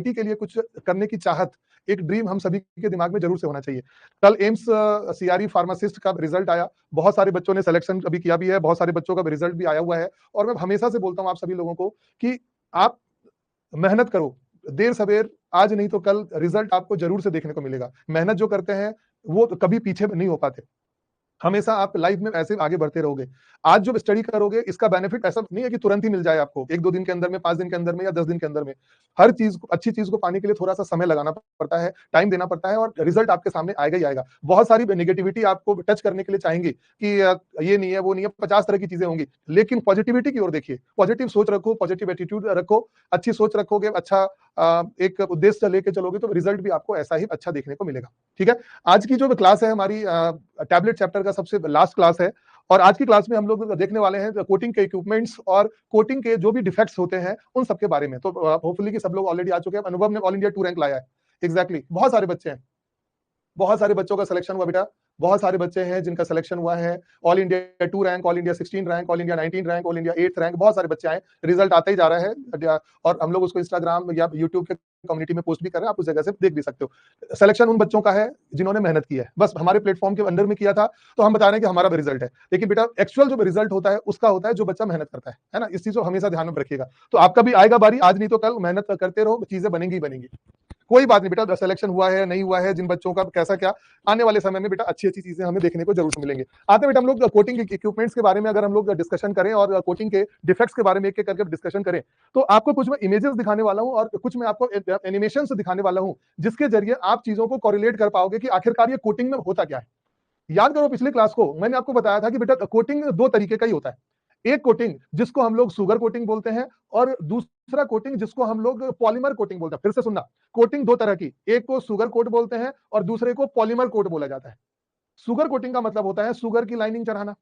Society के लिए कुछ करने की चाहत, एक ड्रीम हम सभी के दिमाग में जरूर से होना चाहिए। कल एम्स सीआरई फार्मासिस्ट का रिजल्ट आया, बहुत सारे बच्चों ने सिलेक्शन अभी किया भी है, बहुत सारे बच्चों का रिजल्ट भी आया हुआ है। और मैं हमेशा से बोलता हूं आप सभी लोगों को कि आप मेहनत करो, देर सवेर, आज नहीं तो कल रिजल्ट आपको जरूर से देखने को मिलेगा। मेहनत जो करते हैं वो कभी पीछे नहीं हो पाते, हमेशा आप लाइफ में ऐसे आगे बढ़ते रहोगे। आज जो स्टडी करोगे इसका बेनिफिट ऐसा नहीं है कि तुरंत ही मिल जाए आपको, 1-2 दिन के अंदर में, 5 दिन के अंदर में या 10 दिन के अंदर में। हर चीज को, अच्छी चीज को पाने के लिए थोड़ा सा समय लगाना पड़ता है, टाइम देना पड़ता है, और रिजल्ट आपके सामने आएगा ही आएगा। बहुत सारी नेगेटिविटी आपको टच करने के लिए चाहेंगे कि ये नहीं है, वो नहीं है, 50 तरह की चीजें होंगी, लेकिन पॉजिटिविटी की ओर देखिए, पॉजिटिव सोच रखो, पॉजिटिव एटीट्यूड रखो। अच्छी सोच रखोगे, अच्छा एक उद्देश्य लेके चलोगे तो रिजल्ट भी आपको ऐसा ही अच्छा देखने को मिलेगा। ठीक है, आज की जो क्लास है हमारी टैबलेट चैप्टर का सबसे लास्ट क्लास है, और आज की क्लास में हम लोग देखने वाले हैं कोटिंग के इक्विपमेंट्स और कोटिंग के जो भी डिफेक्ट्स होते हैं उन सब के बारे में। तो होपफुली कि सब लोग ऑलरेडी आ चुके हैं। अनुभव ने ऑल इंडिया 2 रैंक लाया है, एग्जैक्टली। बहुत सारे बच्चे हैं, बहुत सारे बच्चों का सिलेक्शन हुआ बेटा, बहुत सारे बच्चे हैं जिनका सिलेक्शन हुआ है। All India 2 rank, all India 16 rank, all India 19 rank, all India 8 rank, बहुत सारे बच्चे आए, रिजल्ट आता ही जा रहा है। और हम लोग उसको इंस्टाग्राम या यूट्यूब के कम्युनिटी में पोस्ट भी कर रहे हैं, आप उस जगह से देख भी सकते हो। सिलेक्शन उन बच्चों का है जिन्होंने मेहनत की है, बस हमारे प्लेटफॉर्म के अंडर में किया था तो हम बता रहे हैं कि हमारा रिजल्ट है, लेकिन बेटा एक्चुअल जो रिजल्ट होता है उसका होता है जो बच्चा मेहनत करता है ना। इस चीज को हमेशा ध्यान में रखिएगा। तो आपका भी आएगा बारी, आज नहीं तो कल, मेहनत करते रहो, चीजें बनेंगी ही बनेंगी। कोई बात नहीं बेटा, सिलेक्शन हुआ है नहीं हुआ है, जिन बच्चों का कैसा क्या, आने वाले समय में बेटा अच्छी अच्छी चीजें हमें देखने को जरूर मिलेंगे। आते बेटा हम लोग कोटिंग इक्विपमेंट्स के बारे में अगर हम लोग डिस्कशन करें और कोटिंग के डिफेक्ट्स के बारे में एक एक करके डिस्कशन करें, तो आपको कुछ मैं इमेजेस दिखाने वाला हूं और कुछ मैं आपको एनिमेशन दिखाने वाला हूं, जिसके जरिए आप चीजों को कोरिलेट कर पाओगे कि आखिरकार ये कोटिंग में होता क्या है। याद करो पिछली क्लास को, मैंने आपको बताया था कि बेटा कोटिंग 2 तरीके का ही होता है। एक कोटिंग जिसको हम लोग सुगर कोटिंग बोलते हैं, और दूसरा कोटिंग जिसको हम लोग पॉलीमर कोटिंग बोलते हैं। फिर से सुनना, कोटिंग 2 तरह की, एक को सुगर कोट बोलते हैं और दूसरे को पॉलीमर कोट बोला जाता है। सुगर कोटिंग का मतलब होता है सुगर की लाइनिंग चढ़ाना,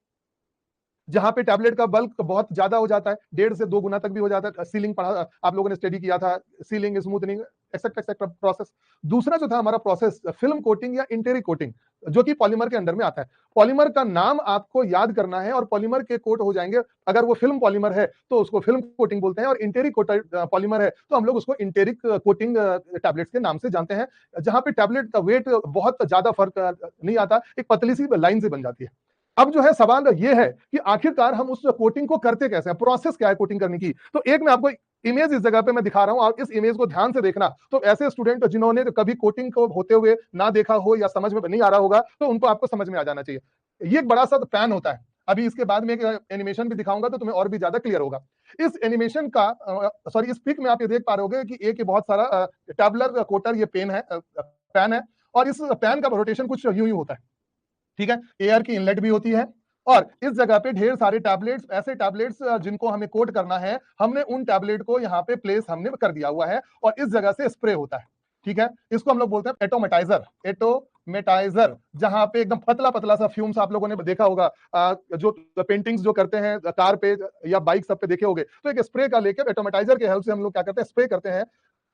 जहां पे टैबलेट का बल्क बहुत ज्यादा हो जाता है, 1.5 से 2 गुना तक भी हो जाता है। सीलिंग पढ़ा आप लोगों ने, स्टडी किया था, ceiling, smoothening, etcetera etcetera process. दूसरा जो था हमारा प्रोसेस, फिल्म कोटिंग या इंटेरिक कोटिंग, जो कि पॉलीमर के अंडर में आता है। पॉलीमर का नाम आपको याद करना है और पॉलीमर के कोट हो जाएंगे। अगर वो फिल्म पॉलीमर है तो उसको फिल्म कोटिंग बोलते हैं, और इंटेरिक पॉलीमर है तो हम लोग उसको इंटेरिक कोटिंग टैबलेट्स के नाम से जानते हैं, जहां पे टैबलेट का वेट बहुत ज्यादा फर्क नहीं आता, एक पतली सी लाइन से बन जाती है। अब जो है सवाल ये है कि आखिरकार हम उस कोटिंग को करते कैसे हैं, प्रोसेस क्या है कोटिंग करने की। तो एक मैं आपको इमेज इस जगह पे मैं दिखा रहा हूं, और इस इमेज को ध्यान से देखना। तो ऐसे स्टूडेंट जिन्होंने कभी कोटिंग को होते हुए ना देखा हो या समझ में नहीं आ रहा होगा, तो उनको आपको समझ में आ जाना चाहिए। ये एक बड़ा सा पैन होता है, अभी इसके बाद में एक एनिमेशन भी दिखाऊंगा तो तुम्हें और भी ज्यादा क्लियर होगा। इस एनिमेशन का सॉरी, इस पिक में आप ये देख पा रहे होगे कि एक बहुत सारा टैबलर कोटर ये पेन है, पैन है, और इस पैन का रोटेशन कुछ यूं ही होता है। ठीक है, एयर की इनलेट भी होती है, और इस जगह पे ढेर सारे टैबलेट्स, ऐसे टैबलेट्स जिनको हमें कोट करना है, हमने उन टैबलेट को यहाँ पे प्लेस हमने कर दिया हुआ है, और इस जगह से स्प्रे होता है। ठीक है, इसको हम लोग बोलते हैं एटोमेटाइजर, एटोमेटाइजर, जहां पे एकदम पतला पतला सा फ्यूम्स आप लोगों ने देखा होगा, जो पेंटिंग्स जो करते हैं कार पे या बाइक सब पे देखे होंगे, तो एक स्प्रे का लेकर एटोमेटाइजर के हेल्प से हम लोग क्या करते हैं, स्प्रे करते हैं।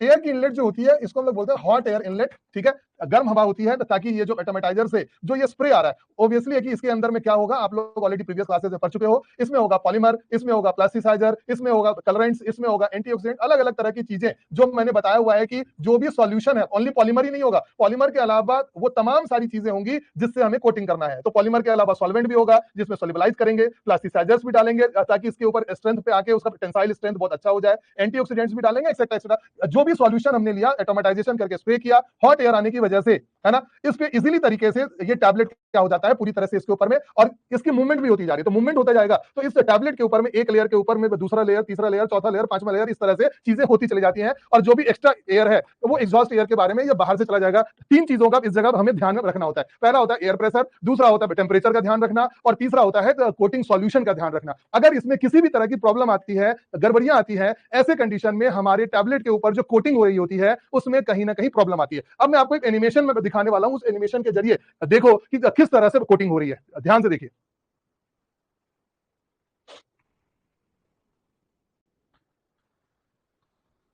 एयर की इनलेट जो होती है इसको हम लोग बोलते हैं हॉट एयर इनलेट। ठीक है, गर्म हवा होती है, ताकि ये जो एटोमेटाइजर से जो ये स्प्रे आ रहा है, ऑब्वियसली है कि इसके अंदर में क्या होगा, आप लोग ऑलरेडी प्रीवियस क्लासेस में पढ़ चुके हो, इसमें होगा पॉलीमर, इसमें होगा प्लास्टिसाइजर, इसमें होगा कलरेंट्स, इसमें होगा एंटीऑक्सीडेंट, अलग अलग तरह की चीजें जो मैंने बताया हुआ है कि जो भी सॉल्यूशन है, ओनली पॉलीमर ही नहीं होगा, पॉलीमर के अलावा वो तमाम सारी चीजें होंगी जिससे हमें कोटिंग करना है। तो पॉलीमर के अलावा सॉल्वेंट भी होगा जिसमें सोल्युबलाइज करेंगे, प्लास्टिसाइजर्स भी डालेंगे ताकि इसके ऊपर स्ट्रेंथ पे आके उसका टेंसाइल स्ट्रेंथ बहुत अच्छा हो जाए, एंटीऑक्सीडेंट्स भी डालेंगे, एक्सेट्रा एक्सेट्रा। जो भी सॉल्यूशन हमने लिया, एटोमेटाइजेशन करके स्प्रे किया, हॉट एयर आने की वजह से, है ना, इस पे इजीली तरीके से ये टैबलेट क्या हो जाता है पूरी तरह से इसके ऊपर में, और इसकी मूवमेंट भी होती जा रही है, तो मूवमेंट होता जाएगा, तो इस टैबलेट के ऊपर में एक लेयर के ऊपर में दूसरा लेयर, तीसरा लेयर, चौथा लेयर, पांचवा लेयर, इस तरह से चीजें होती चली जाती हैं। और जो भी एक्स्ट्रा एयर है तो वो एग्जॉस्ट एयर के बारे में ये बाहर से चला जाएगा। 3 चीजों का इस जगह हमें ध्यान में रखना होता है। पहला होता है एयर प्रेशर, दूसरा होता है टेम्परेचर का ध्यान रखना, और तीसरा होता है कोटिंग सॉल्यूशन का ध्यान रखना। अगर इसमें किसी भी तरह की प्रॉब्लम आती है, गड़बड़ियां आती है, ऐसे कंडीशन में हमारे टैबलेट के ऊपर जो कोटिंग हो रही होती है उसमें कहीं ना कहीं प्रॉब्लम आती है। अब मैं आपको एक एनिमेशन में दिखाने वाला हूं, उस एनिमेशन के जरिए देखो कि किस तरह से कोटिंग हो रही है, ध्यान से देखिए।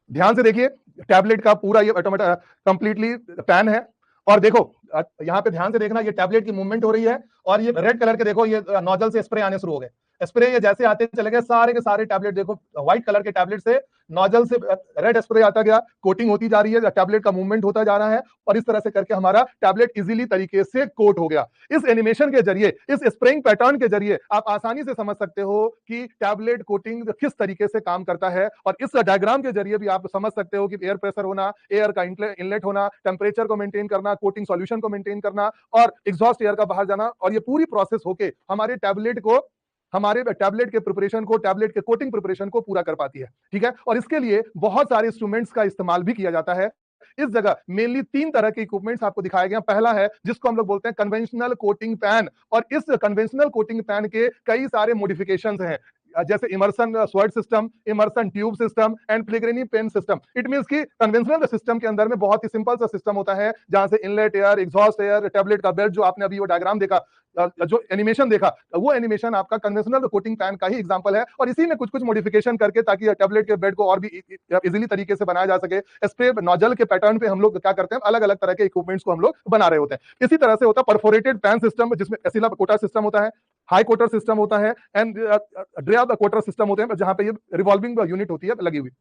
ध्यान से देखिए, टैबलेट का पूरा ये ऑटोमेटिक कंप्लीटली पैन है, और देखो यहाँ पे ध्यान से देखना, ये टैबलेट की मूवमेंट हो रही है, और ये रेड कलर के देखो ये नोजल से स्प्रे आने शुरू हो गए। स्प्रे ये जैसे आते चले गए, सारे के सारे टैबलेट देखो व्हाइट कलर के टैबलेट से नोजल से रेड स्प्रे आता गया, कोटिंग होती जा रही है, टैबलेट का मूवमेंट होता जा रहा है और इस तरह से करके हमारा टैबलेट इजीली तरीके से कोट हो गया। इस एनिमेशन के जरिए, इस स्प्रेइंग पैटर्न के जरिए आप आसानी से समझ सकते हो कि टैबलेट कोटिंग किस तरीके से काम करता है और इस डायग्राम के जरिए भी आप समझ सकते हो कि एयर प्रेशर होना, एयर का इनलेट होना, टेम्परेचर को मेंटेन करना, कोटिंग सॉल्यूशन को मेंटेन करना और एग्जॉस्ट एयर का बाहर जाना, और ये पूरी प्रोसेस होके हमारे टैबलेट के प्रिपरेशन को, टैबलेट के कोटिंग प्रिपरेशन को पूरा कर पाती है। ठीक है, और इसके लिए बहुत सारे इंस्ट्रूमेंट्स का इस्तेमाल भी किया जाता है। इस जगह मेनली 3 तरह के इक्विपमेंट्स आपको दिखाए गए हैं। पहला है जिसको हम लोग बोलते हैं कन्वेंशनल कोटिंग पैन, और इस कन्वेंशनल कोटिंग पैन के कई सारे मॉडिफिकेशंस हैं, जैसे immersion sword system, immersion tube system and फिलिग्रेनी पेन सिस्टम। इट मींस कि कन्वेंशनल सिस्टम के अंदर में बहुत ही सिंपल सा सिस्टम होता है, जहां से inlet air, exhaust air, tablet का बेल्ट, जो आपने अभी वो डायग्राम देखा, जो एनिमेशन देखा, वो एनिमेशन आपका कन्वेंशनल कोटिंग पैन का ही एग्जांपल है, और इसी में कुछ कुछ मॉडिफिकेशन करके ताकि टैबलेट के बेड को और भी इजीली तरीके से बनाया जा सके, स्प्रे नोजल के पैटर्न पे हम लोग क्या करते हैं, अलग अलग तरह के इक्विपमेंट्स को हम लोग बना रहे होते हैं। इसी तरह से होता है परफोरेटेड पैन सिस्टम, जिसमें एसिला कोटा सिस्टम होता है, हाई कोटर सिस्टम होता है एंड ड्रेब कोटर सिस्टम होते हैं, जहां पे ये रिवॉल्विंग यूनिट होती है लगी हुई।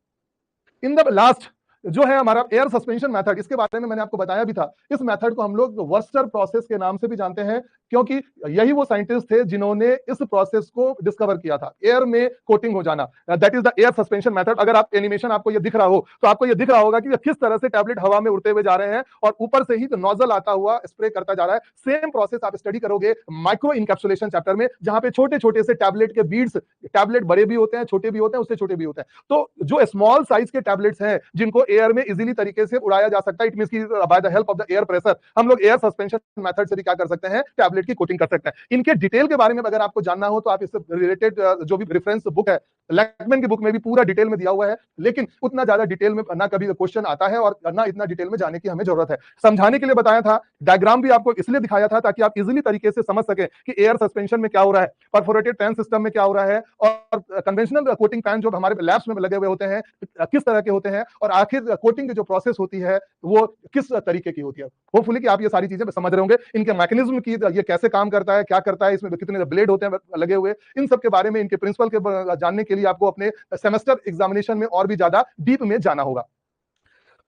इन द लास्ट जो है हमारा एयर सस्पेंशन मेथड, इसके बारे में मैंने आपको बताया भी था। इस मेथड को हम लोग वर्स्टर प्रोसेस के नाम से भी जानते हैं, क्योंकि यही वो साइंटिस्ट थे जिन्होंने इस प्रोसेस को डिस्कवर किया था, एयर में कोटिंग हो जाना। That is the air suspension method. अगर आप एनिमेशन आपको ये दिख रहा हो तो आपको ये दिख रहा होगा कि किस तरह से टैबलेट हवा में उड़ते हुए जा रहे हैं और ऊपर से ही नोजल आता हुआ स्प्रे करता जा रहा है। सेम प्रोसेस आप स्टडी करोगे माइक्रो इनकैप्सुलेशन चैप्टर में, जहां पे छोटे छोटे से टैबलेट के बीड्स, टैबलेट बड़े भी होते हैं, छोटे भी होते हैं, उससे छोटे भी होते हैं। तो जो स्मॉल साइज के टैबलेट्स हैं जिनको एयर में इजीली तरीके से उड़ाया जा सकता है, इट मींस की by the help of the air pressure हम लोग एयर सस्पेंशन मेथड से भी क्या कर सकते हैं, टैबलेट की कोटिंग कर सकते हैं। इनके डिटेल के बारे में अगर आपको जानना हो तो आप इससे रिलेटेड जो भी रेफरेंस बुक है, लैकमैन की बुक में भी पूरा डिटेल में दिया हुआ है, लेकिन उतना ज्यादा डिटेल में ना कभी क्वेश्चन आता है और ना इतना डिटेल में जाने की हमें जरूरत है। समझाने के लिए बताया था, डायग्राम भी आपको इसलिए दिखाया था ताकि आप इजीली तरीके से समझ सके कि एयर सस्पेंशन में क्या हो रहा है, परफोरेटेड पैन सिस्टम में क्या हो रहा है, और कन्वेंशनल कोटिंग पैन जो हमारे लैब्स में लगे हुए होते हैं किस तरह के होते हैं, और आखिर कोटिंग की जो प्रोसेस होती है वो किस तरीके की होती है। होपफुली कि आप ये सारी चीजें समझ रहे होंगे, इनके मैकेनिज्म की, ये कैसे काम करता है, क्या करता है, इसमें कितने ब्लेड होते हैं लगे हुए, इन सब के बारे में, इनके प्रिंसिपल के जानने के लिए आपको अपने सेमेस्टर एग्जामिनेशन में और भी ज्यादा डीप में जाना होगा।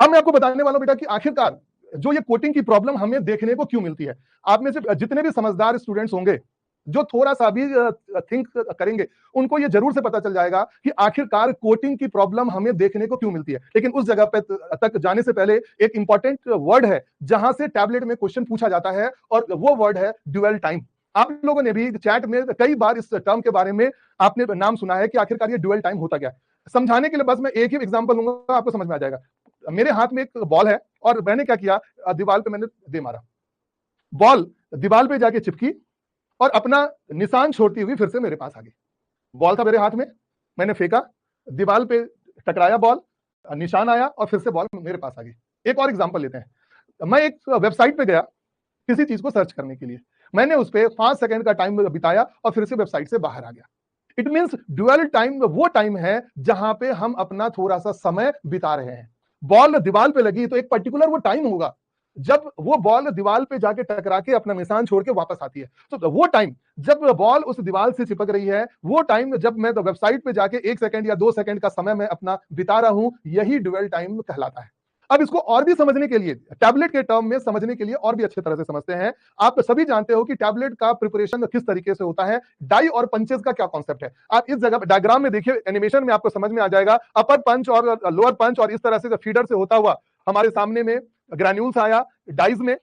अब मैं आपको बताने वाला हूं बेटा कि आखिरकार जो ये कोटिंग की प्रॉब्लम हमें देखने को क्यों मिलती है। आप में से जितने भी समझदार स्टूडेंट्स होंगे जो थोड़ा सा भी थिंक करेंगे, उनको ये जरूर से पता चल जाएगा कि आखिरकार कोटिंग की प्रॉब्लम हमें देखने को क्यों मिलती है। लेकिन उस जगह पे तक जाने से पहले एक इंपॉर्टेंट वर्ड है जहां से टैबलेट में क्वेश्चन पूछा जाता है, और वो वर्ड है ड्यूअल टाइम। आप लोगों ने भी चैट में कई बार इस टर्म के बारे में आपने नाम सुना है कि आखिरकार ये ड्यूअल टाइम होता क्या है। समझाने के लिए बस मैं एक ही एग्जांपल लूंगा, आपको समझ में आ जाएगा। मेरे हाथ में एक बॉल है और मैंने क्या किया, दीवार पे मैंने दे मारा, बॉल दीवार पे जाके चिपकी और अपना निशान छोड़ती हुई फिर से मेरे पास आ गई। बॉल था मेरे हाथ में, मैंने फेंका, दीवार पे टकराया बॉल, निशान आया और फिर से बॉल मेरे पास आ गई। एक और एग्जांपल लेते हैं। मैं एक वेबसाइट पे गया किसी चीज को सर्च करने के लिए, मैंने उस पर 5 सेकंड का टाइम बिताया और फिर से वेबसाइट से बाहर आ गया। इट मींस ड्यूअल टाइम वो टाइम है जहां पे हम अपना थोड़ा सा समय बिता रहे हैं। बॉल दीवार पे लगी तो एक पर्टिकुलर वो टाइम होगा जब वो बॉल दीवार पे जाके टकरा के अपना निशान छोड़ के वापस आती है। तो वो टाइम जब बॉल उस दीवार से चिपक रही है, वो टाइम जब मैं वेबसाइट पे जाके 1 सेकंड या 2 सेकंड का समय मैं अपना बिता रहा हूं, यही ड्यूअल टाइम कहलाता है। अब इसको और भी समझने के लिए, टैबलेट के टर्म में समझने के लिए और भी अच्छे तरह से समझते हैं। आप सभी जानते हो कि टैबलेट का प्रिपरेशन किस तरीके से होता है, डाई और पंचेस का क्या कॉन्सेप्ट है। आप इस जगह डायग्राम में देखिए, एनिमेशन में आपको समझ में आ जाएगा। अपर पंच और लोअर पंच, और इस तरह से फीडर से होता हुआ हमारे सामने में ग्रैन्यूल्स आया डाइज में,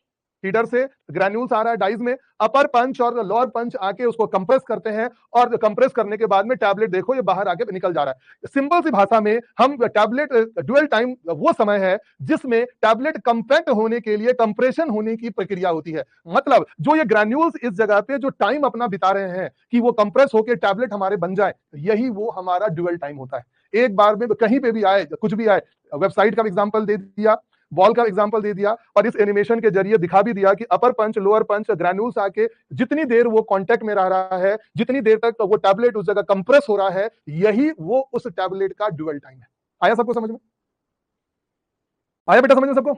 फीडर से ग्रैन्यूल्स आ रहा है डाइज में, अपर पंच और लोअर पंच आके उसको कंप्रेस करते हैं, और कंप्रेस करने के बाद में टैबलेट देखो ये बाहर आके निकल जा रहा है। सिंपल सी भाषा में हम टैबलेट ड्यूअल टाइम वो समय है जिसमें टैबलेट कंपैक्ट होने के लिए कंप्रेशन होने की प्रक्रिया होती है। मतलब जो ये ग्रैन्यूल्स इस जगह पे जो टाइम अपना बिता रहे हैं कि वो कंप्रेस होकर टैबलेट हमारे बन जाए, यही वो हमारा ड्यूअल टाइम होता है। एक बार में कहीं पे भी आए, कुछ भी आए, वेबसाइट का एग्जांपल दे दिया, बॉल का एग्जांपल दे दिया, और इस एनिमेशन के जरिए दिखा भी दिया कि अपर पंच लोअर पंच ग्रैन्यूल्स आके जितनी देर वो कांटेक्ट में रह रहा है, जितनी देर तक वो टैबलेट उस जगह कंप्रेस हो रहा है, यही वो उस टैबलेट का ड्यूअल टाइम है। आया सबको समझ में? आया बेटा समझ में सबको?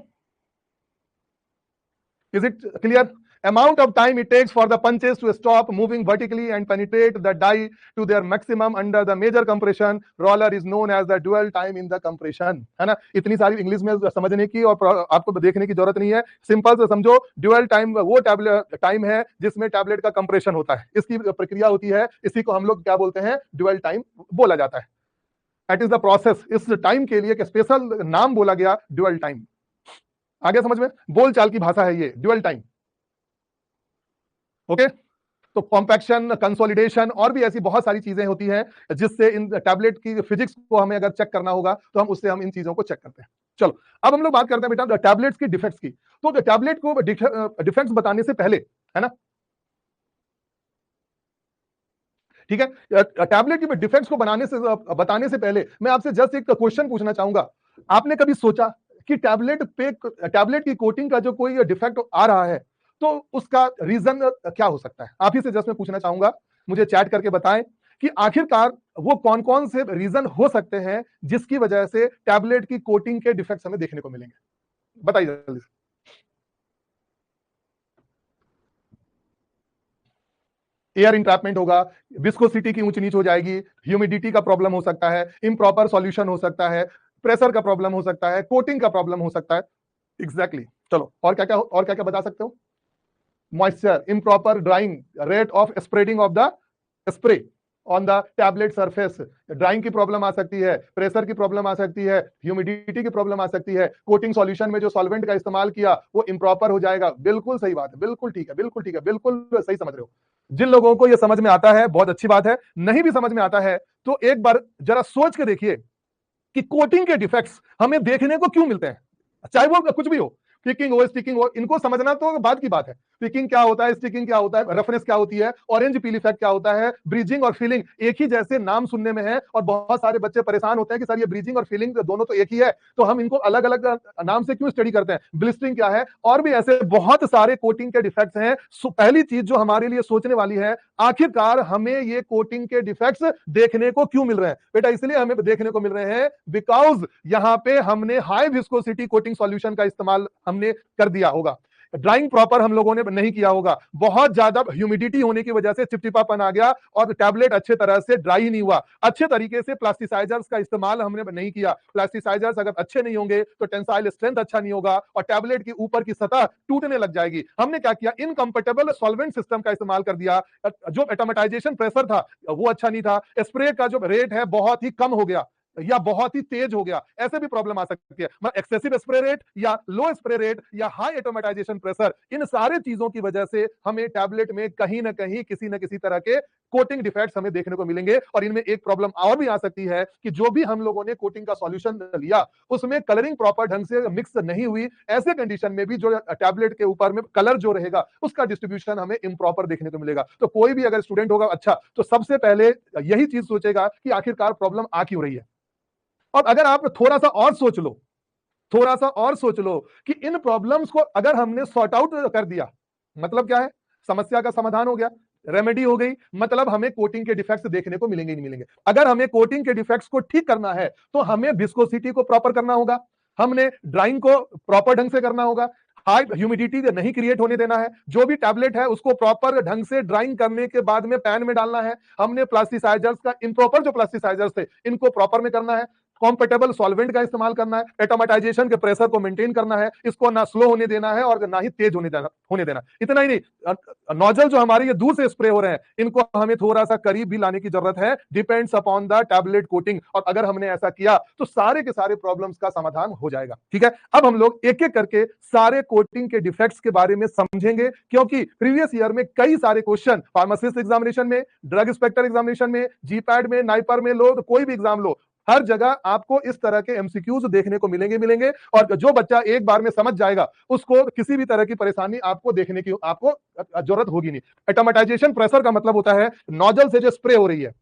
Is it clear? amount of time it takes for the punches to stop moving vertically and penetrate the die to their maximum under the major compression roller is known as the dwell time in the compression, है ना। इतनी सारी English में समझने की और आपको देखने की जरूरत नहीं है, सिंपल से समझो। ड्यूअल टाइम वो टाइम है जिसमें टैबलेट का कंप्रेशन होता है, इसकी प्रक्रिया होती है, इसी को हम लोग क्या बोलते हैं, ड्यूअल टाइम बोला जाता है। That is the process. इस टाइम के लिए एक स्पेशल नाम बोला गया, ड्यूअल टाइम। आगे समझ में, बोलचाल की भाषा है ये ड्यूअल टाइम। ओके, तो कॉम्पैक्शन, कंसोलिडेशन और भी ऐसी बहुत सारी चीजें होती हैं जिससे इन टैबलेट की फिजिक्स को हमें अगर चेक करना होगा तो हम उससे इन चीजों को चेक करते हैं। चलो अब हम लोग बात करते हैं बेटा टैबलेट्स की डिफेक्ट्स की। तो टैबलेट को डिफेक्ट्स बताने से पहले, है ना, ठीक है, टैबलेट की डिफेक्ट्स को बताने से पहले मैं आपसे जस्ट एक क्वेश्चन पूछना चाहूंगा। आपने कभी सोचा कि टैबलेट की कोटिंग का जो कोई डिफेक्ट आ रहा है तो उसका रीजन क्या हो सकता है? आप ही से जस्ट मैं पूछना चाहूंगा, मुझे चैट करके बताएं कि आखिरकार वो कौन कौन से रीजन हो सकते हैं जिसकी वजह से टैबलेट की कोटिंग के डिफेक्ट्स हमें देखने को मिलेंगे। बताइए जल्दी से। एयर इंट्रैपमेंट होगा, विस्कोसिटी की ऊंच नीच हो जाएगी, ह्यूमिडिटी का प्रॉब्लम हो सकता है, इम्प्रॉपर सॉल्यूशन हो सकता है, प्रेशर का प्रॉब्लम हो सकता है, कोटिंग का प्रॉब्लम हो सकता है। एग्जैक्टली चलो और क्या क्या बता सकते हो? Moisture, improper drawing, rate of spreading of the spray on the tablet surface, drawing की प्रॉब्लम आ सकती है, प्रेशर की प्रॉब्लम आ सकती है, ह्यूमिडिटी की प्रॉब्लम आ सकती है, कोटिंग सॉल्यूशन में जो सॉल्वेंट का इस्तेमाल किया वो इम्प्रॉपर हो जाएगा। बिल्कुल सही बात है, बिल्कुल ठीक है, बिल्कुल ठीक है, बिल्कुल सही समझ रहे हो। जिन लोगों को ये समझ में आता है बहुत अच्छी बात है, नहीं भी समझ में आता है तो एक बार जरा सोच के देखिए कि कोटिंग के डिफेक्ट्स हमें देखने को क्यों मिलते हैं, चाहे वो कुछ भी हो, पिकिंग हो, स्टिकिंग हो, इनको समझना तो बाद की बात है। पिकिंग क्या होता है, स्टिकिंग क्या होता है, रफनेस क्या होती है, ऑरेंज पील इफेक्ट क्या होता है, ब्रीजिंग और फीलिंग एक ही जैसे नाम सुनने में है और बहुत सारे बच्चे परेशान होते हैं कि सर ये ब्रीजिंग और फीलिंग दोनों तो एक ही है, तो हम इनको अलग अलग नाम से क्यों स्टडी करते हैं, ब्लिस्टरिंग क्या है, और भी ऐसे बहुत सारे कोटिंग के डिफेक्ट्स हैं। पहली चीज जो हमारे लिए सोचने वाली है, आखिरकार हमें ये कोटिंग के डिफेक्ट्स देखने को क्यों मिल रहे हैं बेटा? इसलिए हमें देखने को मिल रहे हैं बिकॉज यहां पे हमने हाई विस्कोसिटी कोटिंग सॉल्यूशन का इस्तेमाल हमने कर दिया होगा, ड्राइंग प्रॉपर हम लोगों ने नहीं किया होगा, बहुत ज्यादा ह्यूमिडिटी होने की वजह से चिपचिपापन आ गया और टैबलेट अच्छे तरह से ड्राई नहीं हुआ, अच्छे तरीके से प्लास्टिसाइजर्स का इस्तेमाल हमने नहीं किया। प्लास्टिसाइजर्स अगर अच्छे नहीं होंगे तो टेंसाइल स्ट्रेंथ अच्छा नहीं होगा और टैबलेट की ऊपर की सतह टूटने लग जाएगी। हमने क्या किया, इनकम्पेटेबल सॉल्वेंट सिस्टम का इस्तेमाल कर दिया, जो एटोमेटाइजेशन प्रेशर था वो अच्छा नहीं था, स्प्रे का जो रेट है बहुत ही कम हो गया या बहुत ही तेज हो गया, ऐसे भी प्रॉब्लम आ सकती है। मतलब एक्सेसिव स्प्रे रेट या लो स्प्रे रेट या हाई एटोमेटाइजेशन प्रेशर, इन सारे चीजों की वजह से हमें टैबलेट में कहीं ना कहीं किसी न किसी तरह के कोटिंग डिफेक्ट्स हमें देखने को मिलेंगे। और इनमें एक प्रॉब्लम और भी आ सकती है कि जो भी हम लोगों ने कोटिंग का सॉल्यूशन लिया उसमें कलरिंग प्रॉपर ढंग से मिक्स नहीं हुई, ऐसे कंडीशन में भी जो टैबलेट के ऊपर में कलर जो रहेगा उसका डिस्ट्रीब्यूशन हमें इम्प्रॉपर देखने को मिलेगा। तो कोई भी अगर स्टूडेंट होगा अच्छा तो सबसे पहले यही चीज सोचेगा कि आखिरकार प्रॉब्लम आ क्यों रही है। और अगर आप थोड़ा सा और सोच लो कि इन प्रॉब्लम्स को अगर हमने सॉर्ट आउट कर दिया, मतलब क्या है, समस्या का समाधान हो गया, रेमेडी हो गई, मतलब हमें कोटिंग के डिफेक्ट्स देखने को मिलेंगे ही नहीं मिलेंगे। अगर हमें कोटिंग के डिफेक्ट्स को ठीक करना है तो हमें विस्कोसिटी को प्रॉपर करना होगा, हमने ड्राइंग को प्रॉपर ढंग से करना होगा, हाई ह्यूमिडिटी नहीं क्रिएट होने देना है, जो भी टैबलेट है उसको प्रॉपर ढंग से ड्राइंग करने के बाद में पैन में डालना है, हमने प्लास्टिसाइजर्स का इम्प्रॉपर जो प्लास्टिसाइजर्स थे इनको प्रॉपर में करना है, कॉम्पेटेबल सॉल्वेंट का इस्तेमाल करना है, एटोमेटाइजेशन के प्रेशर को मेंटेन करना है, इसको ना स्लो होने देना है और ना ही तेज होने देना। इतना ही नहीं, नोजल जो हमारे ये दूर से स्प्रे हो रहे हैं इनको हमें थोड़ा सा करीब भी लाने की जरूरत है, depends upon the tablet coating. और अगर हमने ऐसा किया तो सारे के सारे प्रॉब्लम्स का समाधान हो जाएगा। ठीक है, अब हम लोग एक एक करके सारे कोटिंग के डिफेक्ट्स के बारे में समझेंगे, क्योंकि प्रीवियस ईयर में कई सारे क्वेश्चन फार्मासिस्ट एग्जामिनेशन में, ड्रग इंस्पेक्टर एग्जामिनेशन में, जीपैड में, नाइपर में लो, कोई भी एग्जाम लो, हर जगह आपको इस तरह के एमसीक्यूज देखने को मिलेंगे। और जो बच्चा एक बार में समझ जाएगा उसको किसी भी तरह की परेशानी आपको देखने की जरूरत होगी नहीं। एटोमेटाइजेशन प्रेशर का मतलब होता है नोजल से जो स्प्रे हो रही है,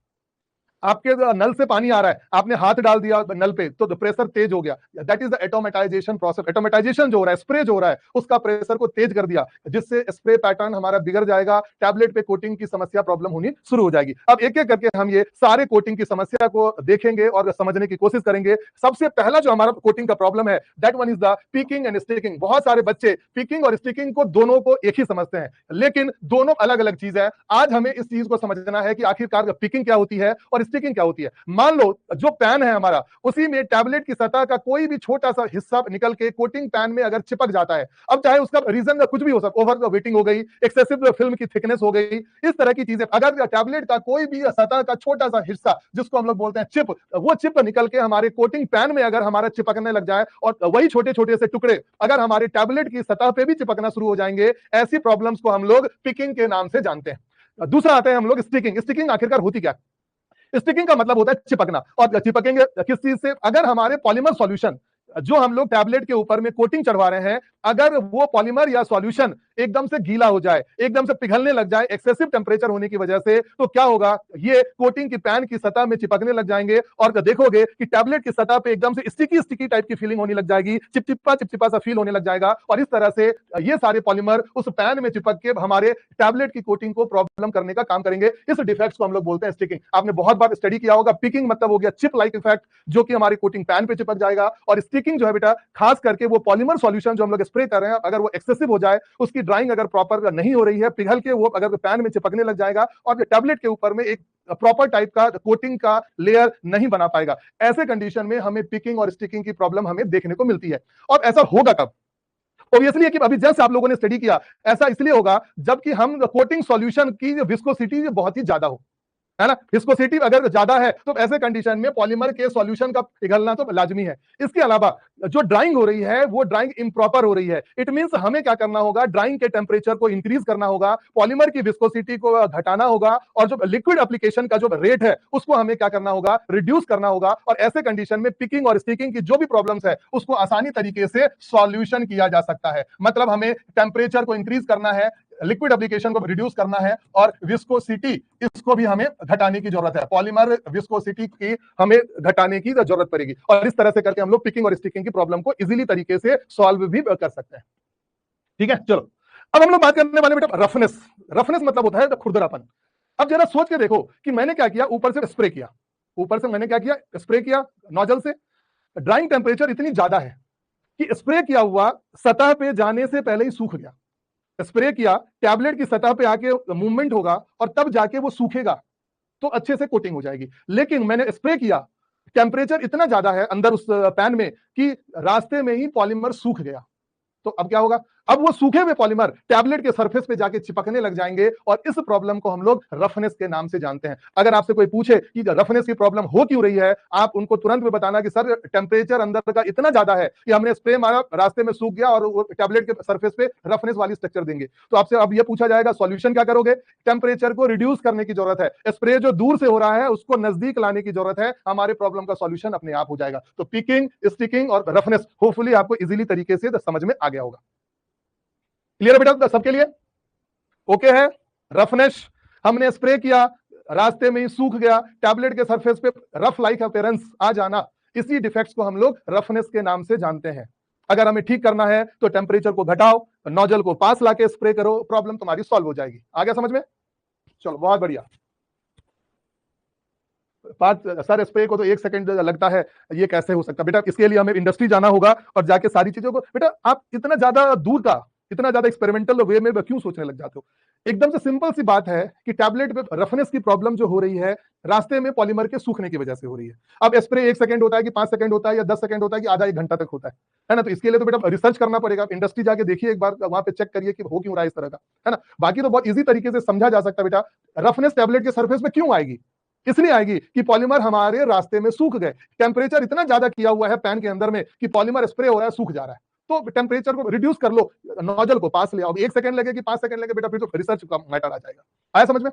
आपके नल से पानी आ रहा है, आपने हाथ डाल दिया नल पे तो प्रेशर तेज हो गया, दैट इज द एटोमेटाइजेशन प्रोसेस। एटोमेटाइजेशन जो हो रहा है, स्प्रे जो हो रहा है, उसका प्रेशर को तेज कर दिया, जिससे स्प्रे पैटर्न हमारा बिगड़ जाएगा, टैबलेट पे कोटिंग की समस्या प्रॉब्लम होनी शुरू हो जाएगी। अब एक एक करके हम ये सारे कोटिंग की समस्या को देखेंगे और समझने की कोशिश करेंगे। सबसे पहला जो हमारा कोटिंग का प्रॉब्लम है, that one is the picking and sticking. बहुत सारे बच्चे पिकिंग और स्टिकिंग को दोनों को एक ही समझते हैं, लेकिन दोनों अलग अलग चीज है। आज हमें इस चीज को समझना है कि आखिरकार पिकिंग क्या होती है और स्टिकिंग क्या होती है। मान लो जो पैन है हमारा, उसी में टैबलेट की सतह का कोई भी छोटा सा हिस्सा निकल के कोटिंग पैन में अगर चिपक जाता है, अब चाहे उसका रीजन कुछ भी हो सकता, ओवर वेटिंग हो गई, एक्सेसिव फिल्म की थिकनेस हो गई, इस तरह की चीजें, अगर टैबलेट का कोई भी सतह का छोटा सा हिस्सा, जिसको हम लोग बोलते हैं चिप, वो चिप निकल के हमारे कोटिंग पैन में अगर हमारा चिपकने लग जाए और वही छोटे छोटे से टुकड़े अगर हमारे टैबलेट की सतह पे भी चिपकना शुरू हो जाएंगे, ऐसी प्रॉब्लम्स को हम लोग पिकिंग के नाम से जानते हैं। दूसरा आते हैं हम लोग स्टिकिंग। स्टिकिंग आखिरकार होती क्या है? स्टिकिंग का मतलब होता है चिपकना। और चिपकेंगे किस चीज से? अगर हमारे पॉलीमर सॉल्यूशन जो हम लोग टैबलेट के ऊपर में कोटिंग चढ़वा रहे हैं, अगर वो पॉलीमर या सॉल्यूशन एकदम से गीला हो जाए, एकदम से पिघलने लग जाए एक्सेसिव टेम्परेचर होने की वजह से, तो क्या होगा, ये कोटिंग की पैन की सतह में चिपकने लग जाएंगे और देखोगे कि टैबलेट की सतह पे एकदम से स्टिकी स्टिकी टाइप की फीलिंग होने लग जाएगी, चिपचिपा सा फील होने लग जाएगा। और इस तरह से ये सारे पॉलीमर उस पैन में चिपक के हमारे टैबलेट की कोटिंग को प्रॉब्लम करने का काम करेंगे। इस डिफेक्ट्स को हम लोग बोलते हैं स्टिकिंग। आपने बहुत बार स्टडी किया होगा, पिकिंग मतलब हो गया चिप लाइक इफेक्ट, जो कि हमारी कोटिंग पैन पे चिपक जाएगा। और स्टिकिंग जो है बेटा, खास करके वो पॉलीमर सॉल्यूशन जो हम लोग स्प्रे कर रहे हैं, अगर वो एक्सेसिव हो जाए, उसकी ड्राइंग अगर प्रॉपर नहीं हो रही है, पिघल के वो अगर पैन में चिपकने लग जाएगा और टैबलेट के ऊपर में एक प्रॉपर टाइप का कोटिंग का लेयर नहीं बना पाएगा। ऐसे कंडीशन में हमें पिकिंग और स्टिकिंग की प्रॉब्लम हमें देखने को मिलती है। और ऐसा होगा कब? ऑब्वियसली कि अभी जस्ट आप लोगों ने स्टडी किया, ऐसा इसलिए होगा जबकि हम कोटिंग सॉल्यूशन की विस्कोसिटी बहुत ही ज्यादा हो, है ना। विस्कोसिटी अगर ज्यादा है तो ऐसे कंडीशन में पॉलीमर के सॉल्यूशन का पिघलना तो लाजमी है। इसके अलावा जो ड्राइंग हो रही है, वो ड्राइंग इम्प्रॉपर हो रही है। इट मींस हमें क्या करना होगा, ड्राइंग के टेम्परेचर को इंक्रीज करना होगा, पॉलीमर की विस्कोसिटी को घटाना होगा, और जो लिक्विड एप्लीकेशन का जो रेट है उसको हमें क्या करना होगा, रिड्यूस करना होगा। और ऐसे कंडीशन में पिकिंग और स्टिकिंग की जो भी प्रॉब्लम्स है, उसको आसानी तरीके से सॉल्यूशन किया जा सकता है। मतलब हमें टेम्परेचर को इंक्रीज करना है, लिक्विड एप्लीकेशन को रिड्यूस करना है, और विस्कोसिटी इसको भी हमें घटाने की जरूरत है। पॉलीमर विस्कोसिटी की हमें घटाने की जरूरत पड़ेगी। और इस तरह से करके हम लोग पिकिंग और स्टिकिंग की प्रॉब्लम को इजीली तरीके से सॉल्व भी कर सकते हैं। ठीक है, चलो अब हम लोग बात करने वाले बेटा रफनेस। रफनेस मतलब होता है खुरदरापन। अब जरा सोच के देखो कि मैंने क्या किया, ऊपर से स्प्रे किया, ऊपर से मैंने क्या किया, स्प्रे किया नोजल से। ड्राइंग टेम्परेचर इतनी ज्यादा है कि स्प्रे किया हुआ सतह पे जाने से पहले ही सूख गया। स्प्रे किया, टैबलेट की सतह पे आके मूवमेंट होगा और तब जाके वो सूखेगा, तो अच्छे से कोटिंग हो जाएगी। लेकिन मैंने स्प्रे किया, टेम्परेचर इतना ज्यादा है अंदर उस पैन में कि रास्ते में ही पॉलीमर सूख गया। तो अब क्या होगा, अब वो सूखे हुए पॉलीमर टैबलेट के सरफेस पे जाके चिपकने लग जाएंगे, और इस प्रॉब्लम को हम लोग रफनेस के नाम से जानते हैं। अगर आपसे कोई पूछे कि रफनेस की प्रॉब्लम हो क्यों रही है, आप उनको तुरंत में बताना कि सर टेम्परेचर अंदर का इतना ज्यादा है कि हमने स्प्रे मारा, रास्ते में सूख गया और वो टैबलेट के सरफेस पे रफनेस वाली स्ट्रक्चर देंगे। तो आपसे अब ये पूछा जाएगा सॉल्यूशन क्या करोगे, टेम्परेचर को रिड्यूस करने की जरूरत है। स्प्रे जो दूर से हो रहा है उसको नजदीक लाने की जरूरत है, हमारे प्रॉब्लम का सॉल्यूशन अपने आप हो जाएगा। तो पिकिंग, स्टिकिंग और रफनेस होपफुली आपको इजीली तरीके से समझ में आ गया होगा। क्लियर है बेटा सबके लिए? ओके है। रफनेस, हमने स्प्रे किया, रास्ते में ही सूख गया, टैबलेट के सरफेस पे रफ लाइक अपीयरेंस आ जाना, इसी डिफेक्ट्स को हम लोग रफनेस के नाम से जानते हैं। अगर हमें ठीक करना है तो टेम्परेचर को घटाओ, नोजल को पास लाके स्प्रे करो, प्रॉब्लम तुम्हारी सॉल्व हो जाएगी। आ गया समझ में? चलो बहुत बढ़िया। सर स्प्रे को तो 1 सेकंड लगता है, ये कैसे हो सकता? बेटा इसके लिए हमें इंडस्ट्री जाना होगा और जाके सारी चीजों को, बेटा आप इतना ज्यादा दूर का, इतना ज्यादा एक्सपेरिमेंटल वे में क्यों सोचने लग जाते हो? एकदम से सिंपल सी बात है कि टैबलेट पे रफनेस की प्रॉब्लम जो हो रही है, रास्ते में पॉलीमर के सूखने की वजह से हो रही है। अब स्प्रे 1 सेकंड होता है कि 5 सेकंड होता है या 10 सेकंड होता है कि आधा 1 घंटा तक होता है ना। तो इसके लिए तो बेटा रिसर्च करना पड़ेगा, इंडस्ट्री जाके देखिए एक बार, वहां पे चेक करिए कि हो क्यों रहा है इस तरह का, है ना। बाकी तो बहुत इजी तरीके से समझा जा सकता है बेटा। रफनेस टैबलेट के सरफेस में क्यों आएगी? इसलिए आएगी कि पॉलीमर हमारे रास्ते में सूख गए। टेम्परेचर इतना ज्यादा किया हुआ है पैन के अंदर में कि पॉलीमर स्प्रे हो रहा है, सूख जा रहा है। तो टेम्परेचर को रिड्यूस कर लो, नोजल को पास ले आओ। 1 सेकंड लगे कि 5 सेकंड लगे, बेटा फिर तो रिसर्च का मैटर आ जाएगा। आया समझ में?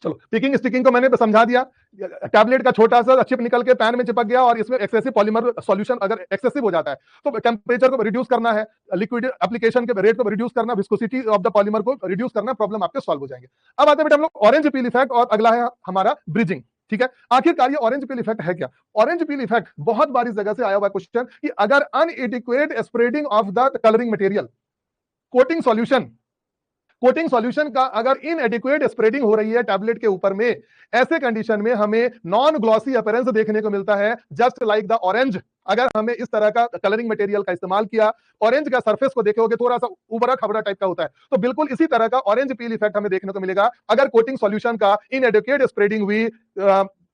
चलो पिकिंग स्टिकिंग को मैंने समझा दिया। टैबलेट का छोटा सा चिप निकल के पैन में चिपक गया और इसमें एक्सेसिव पॉलीमर सॉल्यूशन अगर एक्सेसिव हो जाता है तो टेम्परेचर को रिड्यूस करना है, लिक्विड एप्लीकेशन के रेट को रिड्यूस करना, विस्कोसिटी ऑफ द पॉलीमर को रिड्यूस करना, प्रॉब्लम आपके सॉल्व हो जाएंगे। अब आते हैं बेटा हम लोग ऑरेंज पील इफेक्ट, और अगला है हमारा ब्रिजिंग। ठीक है। आखिरकार ये ऑरेंज पील इफेक्ट है क्या? ऑरेंज पील इफेक्ट बहुत बार इस जगह से आया हुआ क्वेश्चन कि अगर inadequate spreading of the colouring material, coating solution का अगर इनएडिक्वेट स्प्रेडिंग हो रही है टैबलेट के ऊपर में, ऐसे कंडीशन में हमें नॉन ग्लॉसी अपीयरेंस देखने को मिलता है, जस्ट लाइक द ऑरेंज। अगर हमें इस तरह का कलरिंग मटेरियल का इस्तेमाल किया, ऑरेंज का सरफेस को देखोगे थोड़ा सा उबड़ा खबड़ा टाइप का होता है, तो बिल्कुल इसी तरह का ऑरेंज पील इफेक्ट हमें देखने को मिलेगा अगर कोटिंग सॉल्यूशन का इनएडिक्वेट स्प्रेडिंग हुई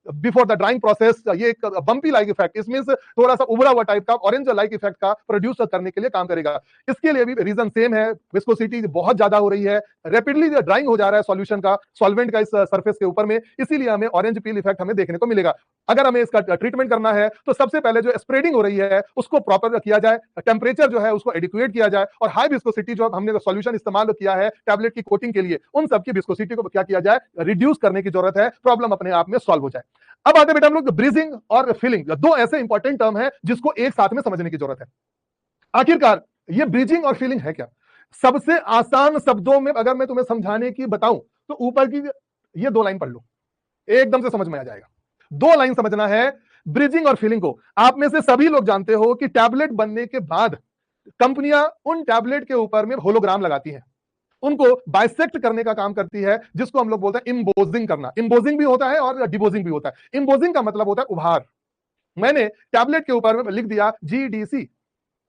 बिफोर द ड्राइंग प्रोसेस। ये एक बम्पी लाइक इफेक्ट, इसमें थोड़ा सा उबड़ा हुआ टाइप का ऑरेंज लाइक इफेक्ट का प्रोड्यूस करने के लिए काम करेगा। इसके लिए भी रीजन सेम है, विस्कोसिटी बहुत ज्यादा हो रही है, रैपिडली ड्राइंग हो जा रहा है सॉल्यूशन का, सॉल्वेंट का इस सरफेस के ऊपर में, इसीलिए हमें ऑरेंज पील इफेक्ट हमें देखने को मिलेगा। अगर हमें इसका ट्रीटमेंट करना है तो सबसे पहले जो स्प्रेडिंग हो रही है उसको प्रॉपर किया जाए, टेम्परेचर जो है उसको एडिक्वेट किया जाए, और हाई विस्कोसिटी जो हमने सॉल्यूशन इस्तेमाल किया है टैबलेट की कोटिंग के लिए, उन सबकी विस्कोसिटी को क्या किया जाए, रिड्यूस करने की जरूरत है, प्रॉब्लम अपने आप में सॉल्व हो जाए। अब आते बेटा हम लोग ब्रीजिंग और फिलिंग, दो ऐसे इंपॉर्टेंट टर्म है जिसको एक साथ में समझने की जरूरत है। आखिरकार ये ब्रीजिंग और फिलिंग है क्या? सबसे आसान शब्दों में अगर मैं तुम्हें समझाने की बताऊं तो ऊपर की ये दो लाइन पढ़ लो, एकदम से समझ में आ जाएगा। दो लाइन समझना है ब्रिजिंग और फिलिंग को। आप में से सभी लोग जानते हो कि टैबलेट बनने के बाद कंपनियां उन टैबलेट के ऊपर में होलोग्राम लगाती हैं, उनको बाइसेक्ट करने का काम करती है, जिसको हम लोग बोलते हैं इम्बोजिंग करना। इम्बोजिंग भी होता है और डिबोजिंग भी होता है। इम्बोजिंग का मतलब होता है उभार। मैंने टैबलेट के ऊपर में लिख दिया GDC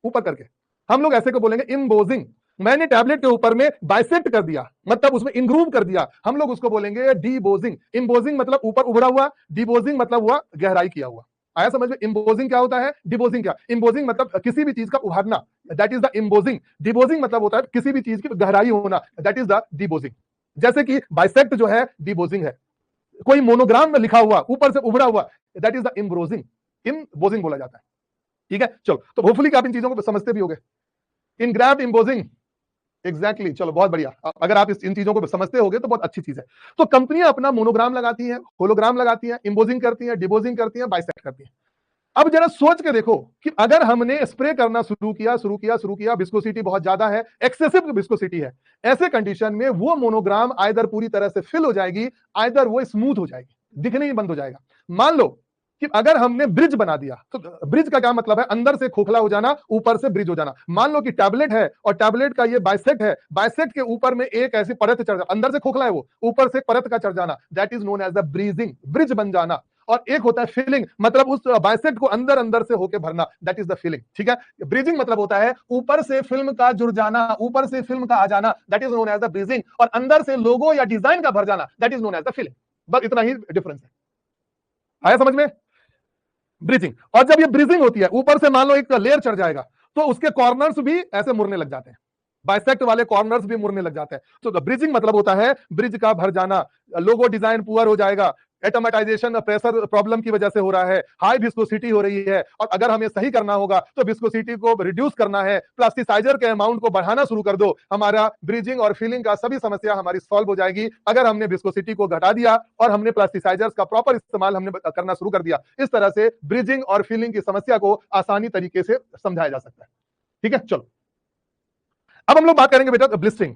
ऊपर करके, हम लोग ऐसे को बोलेंगे इम्बोजिंग। मैंने टैबलेट के ऊपर में बाइसेक्ट कर दिया, मतलब उसमें इनग्रूव कर दिया, हम लोग उसको बोलेंगे डीबोजिंग। इम्बोजिंग मतलब ऊपर उभरा हुआ, डीबोजिंग मतलब हुआ गहराई किया हुआ। आया समझ में? इम्बोजिंग क्या होता है, डिबोजिंग क्या? इम्बोजिंग मतलब किसी भी चीज का उभारना, दैट इज द इम्बोजिंग। डिबोजिंग मतलब होता है किसी भी चीज की गहराई होना, दैट इज द डिबोजिंग। जैसे कि बाइसेक्ट जो है डिबोजिंग है, कोई मोनोग्राम में लिखा हुआ ऊपर से उभरा हुआ, दैट इज द इम्ब्रोजिंग, इम्बोजिंग बोला जाता है। ठीक है, चलो तो होपफुली आप इन चीजों को समझते भी होंगे। इनग्राफ्ट इम्बोजिंग, एग्जैक्टली, चलो बहुत बढ़िया। अगर आप इन चीजों को समझते होगे तो बहुत अच्छी चीज है। तो कंपनियां अपना मोनोग्राम लगाती हैं, होलोग्राम लगाती हैं, इम्बोजिंग करती हैं, डिबोजिंग करती हैं, बाइसेक्ट करती हैं। अब जरा सोच के देखो कि अगर हमने स्प्रे करना शुरू किया, विस्कोसिटी बहुत ज्यादा है, एक्सेसिव विस्कोसिटी है, ऐसे कंडीशन में वो मोनोग्राम आइदर पूरी तरह से फिल हो जाएगी, आइदर वो स्मूथ हो जाएगी, दिखने ही बंद हो जाएगा। मान लो कि अगर हमने ब्रिज बना दिया, तो ब्रिज का क्या मतलब है? अंदर से खोखला हो जाना, ऊपर से ब्रिज हो जाना। मान लो कि टैबलेट है और टैबलेट का ये बाइसेक्ट है, बाइसेक्ट के ऊपर में एक ऐसी परत चढ़ जाना, अंदर से खोखला है वो, ऊपर से परत का चढ़ जाना, that is known as the bridging, bridge बन जाना। और एक होता है फिलिंग, मतलब उस बाइसेक्ट को अंदर अंदर से होके भरना, दैट इज द फिलिंग। ठीक है, ब्रीजिंग मतलब होता है ऊपर से फिल्म का जुड़ जाना, ऊपर से फिल्म का आ जाना, that is known as the bridging, और अंदर से लोगो या डिजाइन का भर जाना, that is known as the filling. बस इतना ही डिफरेंस है। आया समझ में? ब्रीजिंग। और जब ये ब्रीजिंग होती है, ऊपर से मान लो एक लेयर चढ़ जाएगा, तो उसके कॉर्नर्स भी ऐसे मुड़ने लग जाते हैं, बाइसेक्ट वाले कॉर्नर्स भी मुड़ने लग जाते हैं। तो ब्रिजिंग मतलब होता है ब्रिज का भर जाना, लोगो डिजाइन पुअर हो जाएगा, एटोमेटाइजेशन प्रेशर प्रॉब्लम की वजह से हो रहा है, हाई विस्कोसिटी हो रही है, और अगर हमें सही करना होगा तो विस्कोसिटी को रिड्यूस करना है, प्लास्टिसाइजर के अमाउंट को बढ़ाना शुरू कर दो, हमारा ब्रिजिंग और फिलिंग का सभी समस्या हमारी सॉल्व हो जाएगी। अगर हमने विस्कोसिटी को घटा दिया और हमने प्लास्टिसाइजर्स का प्रॉपर इस्तेमाल हमने करना शुरू कर दिया, इस तरह से ब्रिजिंग और फिलिंग की समस्या को आसानी तरीके से समझाया जा सकता है। ठीक है, चलो अब हम लोग बात करेंगे बेटा ब्लिस्टरिंग।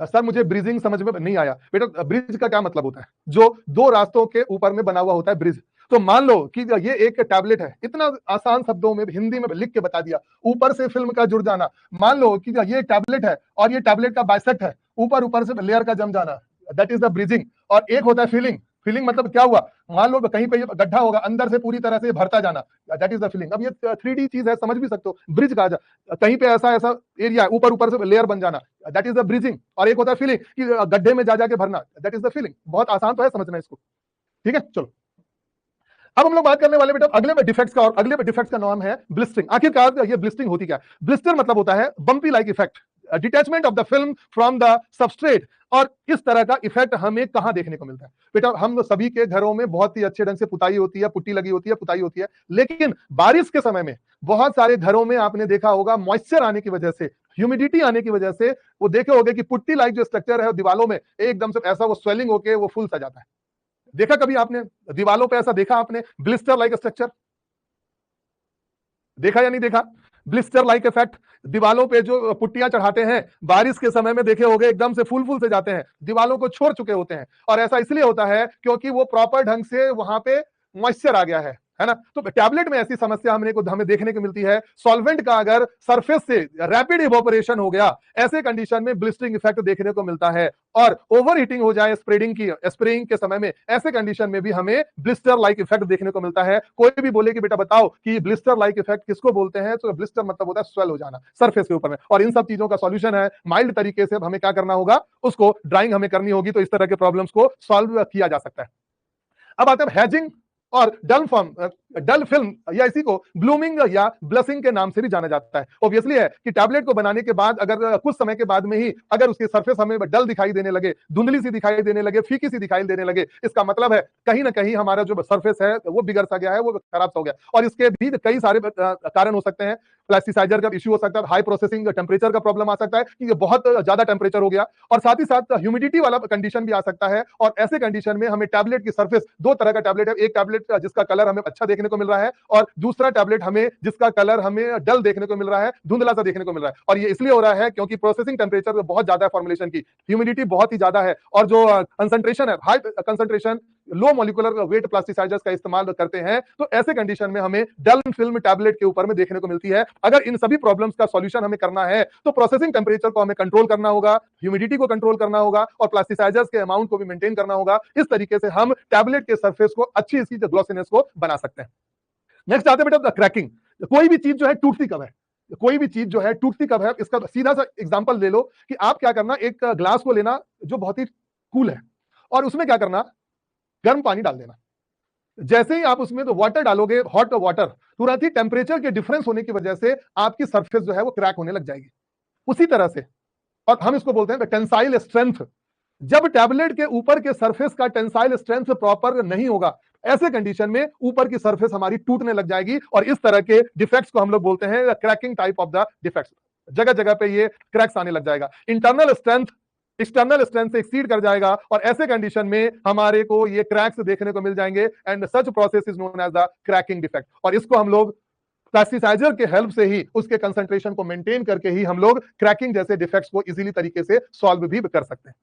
सर मुझे ब्रिजिंग समझ में नहीं आया। बेटा ब्रिज का क्या मतलब होता है? जो दो रास्तों के ऊपर में बना हुआ होता है ब्रिज। तो मान लो कि ये एक टैबलेट है, इतना आसान शब्दों में हिंदी में लिख के बता दिया, ऊपर से फिल्म का जुड़ जाना। मान लो कि ये टैबलेट है और ये टैबलेट का बाइसेक्ट है, ऊपर ऊपर से लेयर का जम जाना, दैट इज द ब्रिजिंग। और एक होता है फिलिंग। फिलिंग मतलब क्या हुआ? मान लो कहीं पे गड्ढा होगा, अंदर से पूरी तरह से भरता जाना, दैट इज द फिलिंग। अब ये 3D चीज है, समझ भी सकते हो, ब्रिज कहा जाए, कहीं पे ऐसा ऐसा एरिया है, ऊपर ऊपर से लेयर बन जाना, दैट इज द ब्रिजिंग। और एक होता है फिलिंग कि गड्ढे में जा जाके भरना, दैट इज द फिलिंग। बहुत आसान तो है समझना इसको। ठीक है, चलो अब हम लोग बात करने वाले बेटा अगले डिफेक्ट्स का, और अगले डिफेक्ट्स का नाम है ब्लिस्टरिंग। आखिरकार ये ब्लिस्टरिंग होती क्या है? ब्लिस्टर मतलब होता है bumpy like effect, detachment of the film from the substrate. और इस तरह का इफेक्ट हमें कहां देखने को मिलता है? बेटा हम सभी के घरों में बहुत ही अच्छे ढंग से पुताई होती है, पुट्टी लगी होती है, पुताई होती है, लेकिन बारिश के समय में बहुत सारे घरों में आपने देखा होगा मॉइस्चर आने की वजह से, ह्यूमिडिटी आने की वजह से, वो देखे होंगे कि पुट्टी लाइक जो स्ट्रक्चर है दीवालों में एकदम से ऐसा वो स्वेलिंग होके वो फूल सा जाता है। देखा कभी आपने दीवालों पे ऐसा देखा आपने ब्लिस्टर लाइक स्ट्रक्चर? देखा या नहीं देखा? ब्लिस्टर लाइक इफेक्ट, दीवालों पे जो पुट्टियां चढ़ाते हैं बारिश के समय में देखे होंगे एकदम से फूल फूल से जाते हैं, दीवालों को छोड़ चुके होते हैं, और ऐसा इसलिए होता है क्योंकि वो प्रॉपर ढंग से वहां पे मॉइस्चर आ गया है ना। तो टैबलेट में ऐसी समस्या हमें देखने को मिलती है। सॉल्वेंट का अगर सरफेस से रैपिड इवोपरेशन हो गया, ऐसे कंडीशन में ब्लिस्टरिंग इफेक्ट देखने को मिलता है। और ओवर हीटिंग हो जाए स्प्रेइंग के समय में, ऐसे कंडीशन में भी हमें ब्लिस्टर लाइक इफेक्ट देखने को मिलता है। कोई भी बोले कि बेटा बताओ कि ब्लिस्टर लाइक इफेक्ट किसको बोलते हैं, तो ब्लिस्टर मतलब होता है स्वेल हो जाना सरफेस के ऊपर में। और इन सब चीजों का सॉल्यूशन है माइल्ड तरीके से हमें क्या करना होगा, उसको ड्राइंग हमें करनी होगी, तो इस तरह के प्रॉब्लम्स को सॉल्व किया जा सकता है। अब आते हैं हैजिंग और डल फिल्म, या इसी को ब्लूमिंग या ब्लसिंग के नाम से भी जाना जाता है। ऑब्वियसली है कि टैबलेट को बनाने के बाद अगर कुछ समय के बाद में ही अगर उसकी सरफेस हमें डल दिखाई देने लगे, धुंधली सी दिखाई देने लगे, फीकी सी दिखाई देने लगे, इसका मतलब है कहीं ना कहीं हमारा जो सरफेस है वो बिगड़ सा गया है, वो खराब हो गया। और इसके भी कई सारे कारण हो सकते हैं। प्लास्टिसाइजर का इश्यू हो सकता है, हाई प्रोसेसिंग टेम्परेचर का प्रॉब्लम आ सकता है कि ये बहुत ज्यादा टेम्परेचर हो गया, और साथ ही साथ ह्यूमिडिटी वाला कंडीशन भी आ सकता है। और ऐसे कंडीशन में हमें टैबलेट की सरफेस, दो तरह का टैबलेट है, एक टैबलेट जिसका कलर हमें अच्छा देखने को मिल रहा है, और दूसरा टैबलेट हमें जिसका कलर हमें डल देखने को मिल रहा है, धुंधला सा देखने को मिल रहा है। और ये इसलिए हो रहा है क्योंकि प्रोसेसिंग टेम्परेचर बहुत ज्यादा है फॉर्मुलेशन की, ह्यूमिडिटी बहुत ही ज्यादा है, और जो कंसंट्रेशन है high concentration low molecular weight plasticisers का इस्तेमाल करते हैं, तो ऐसे कंडीशन में हमें डल फिल्म टैबलेट के ऊपर में देखने को मिलती है। अगर इन सभी प्रॉब्लम्स का सॉल्यूशन हमें करना है, तो प्रोसेसिंग टेम्परेचर को हमें कंट्रोल करना होगा, ह्यूमिडिटी को कंट्रोल करना होगा, और प्लास्टिसाइजर्स के अमाउंट को भी मेंटेन करना होगा। इस तरीके से हम टैबलेट के सरफेस को अच्छी इसकी ग्लॉसीनेस को बना सकते हैं। नेक्स्ट आते हैं बेटा क्रैकिंग। कोई भी चीज जो है टूटती कब है, कोई भी चीज जो है टूटती कब है, इसका सीधा सा एग्जांपल ले लो कि आप क्या करना, एक ग्लास को लेना जो बहुत ही कूल है, और उसमें क्या करना, गर्म पानी डाल देना। जैसे ही आप उसमें तो वाटर डालोगे, हॉट वाटर, तुरंत ही टेम्परेचर के डिफरेंस होने की वजह से आपकी सरफेस जो है वो क्रैक होने लग जाएगी। उसी तरह से, और हम इसको बोलते हैं टेंसाइल स्ट्रेंथ। जब टैबलेट के ऊपर के सरफेस का टेंसाइल स्ट्रेंथ प्रॉपर नहीं होगा, ऐसे कंडीशन में ऊपर की सरफेस हमारी टूटने लग जाएगी, और इस तरह के डिफेक्ट्स को हम लोग बोलते हैं cracking type of the defects. जगह जगह पे ये क्रैक्स आने लग जाएगा, इंटरनल स्ट्रेंथ एक्सटर्नल स्ट्रेंथ से एक्सीड कर जाएगा, और ऐसे कंडीशन में हमारे को ये क्रैक्स देखने को मिल जाएंगे, and such process is known as the cracking defect. और इसको हम लोग प्लास्टिसाइजर के हेल्प से ही, उसके कंसंट्रेशन को मेंटेन करके ही हम लोग क्रैकिंग जैसे डिफेक्ट्स को इजीली तरीके से सॉल्व भी कर सकते हैं।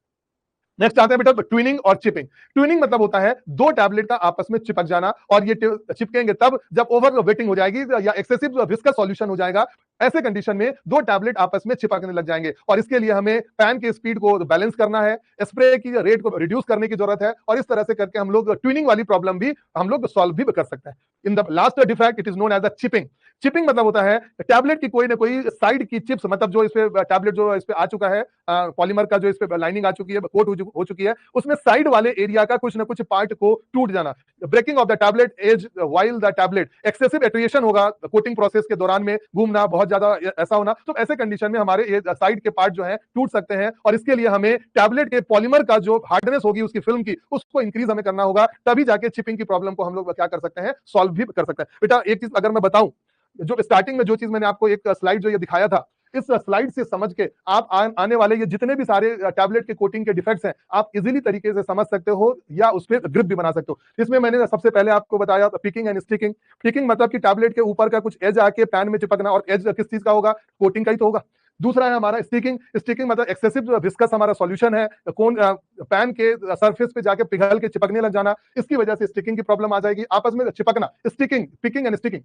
नेक्स्ट आते हैं बेटा ट्विनिंग और चिपिंग। ट्विनिंग मतलब होता है दो टैबलेट का आपस में चिपक जाना, और ये चिपकेंगे तब जब ओवर वेटिंग हो जाएगी या एक्सेसिव विस्कस सॉल्यूशन हो जाएगा। ऐसे कंडीशन में दो टैबलेट आपस में चिपकने लग जाएंगे, और इसके लिए हमें फैन की स्पीड को बैलेंस करना है, स्प्रे की रेट को रिड्यूस करने की जरूरत है, और इस तरह से करके हम लोग ट्विनिंग वाली प्रॉब्लम भी हम लोग सॉल्व भी कर सकते हैं। In the last defect it is known as the chipping. Chipping मतलब होता है टैबलेट की कोई ना कोई साइड की चिप्स, मतलब जो इस पे टैबलेट जो इस पे आ चुका है, पॉलीमर का जो इस पे लाइनिंग आ चुकी है, कोट हो चुकी है, उसमें साइड वाले एरिया का कुछ ना कुछ पार्ट को टूट जाना, breaking off the tablet edge while the tablet, excessive attrition होगा कोटिंग प्रोसेस के दौरान में, घूमना बहुत ज्यादा ऐसा होना, तो ऐसे कंडीशन में हमारे साइड के पार्ट जो है टूट सकते हैं, और इसके लिए हमें टैबलेट के पॉलीमर का जो हार्डनेस होगी उसकी फिल्म की, उसको इंक्रीज हमें करना होगा, तभी जाके चिपिंग की प्रॉब्लम को हम लोग क्या कर सकते हैं, सॉल्व भी कर सकते हैं। बेटा एक चीज अगर मैं बताऊं, जो स्टार्टिंग में जो चीज मैंने आपको एक स्लाइड जो ये दिखाया था, इस स्लाइड से समझ के आप आने वाले ये जितने भी सारे टैबलेट के कोटिंग के डिफेक्ट्स हैं, आप इजीली तरीके से समझ सकते हो, या उस पर ग्रिप भी बना सकते हो। इसमें मैंने सबसे पहले आपको बताया पिकिंग एंड स्टिकिंग। पिकिंग मतलब कि टैबलेट के ऊपर का कुछ एज आके पैन में चिपकना, और एज किस चीज का होगा, कोटिंग का ही तो होगा। दूसरा है हमारा स्टिकिंग। स्टिकिंग मतलब एक्सेसिव विस्कस हमारा सॉल्यूशन है, कौन पैन के सरफेस पे जाके पिघल के चिपकने लग जाना, इसकी वजह से स्टिकिंग की प्रॉब्लम आ जाएगी, आपस में चिपकना। Sticking, picking and sticking.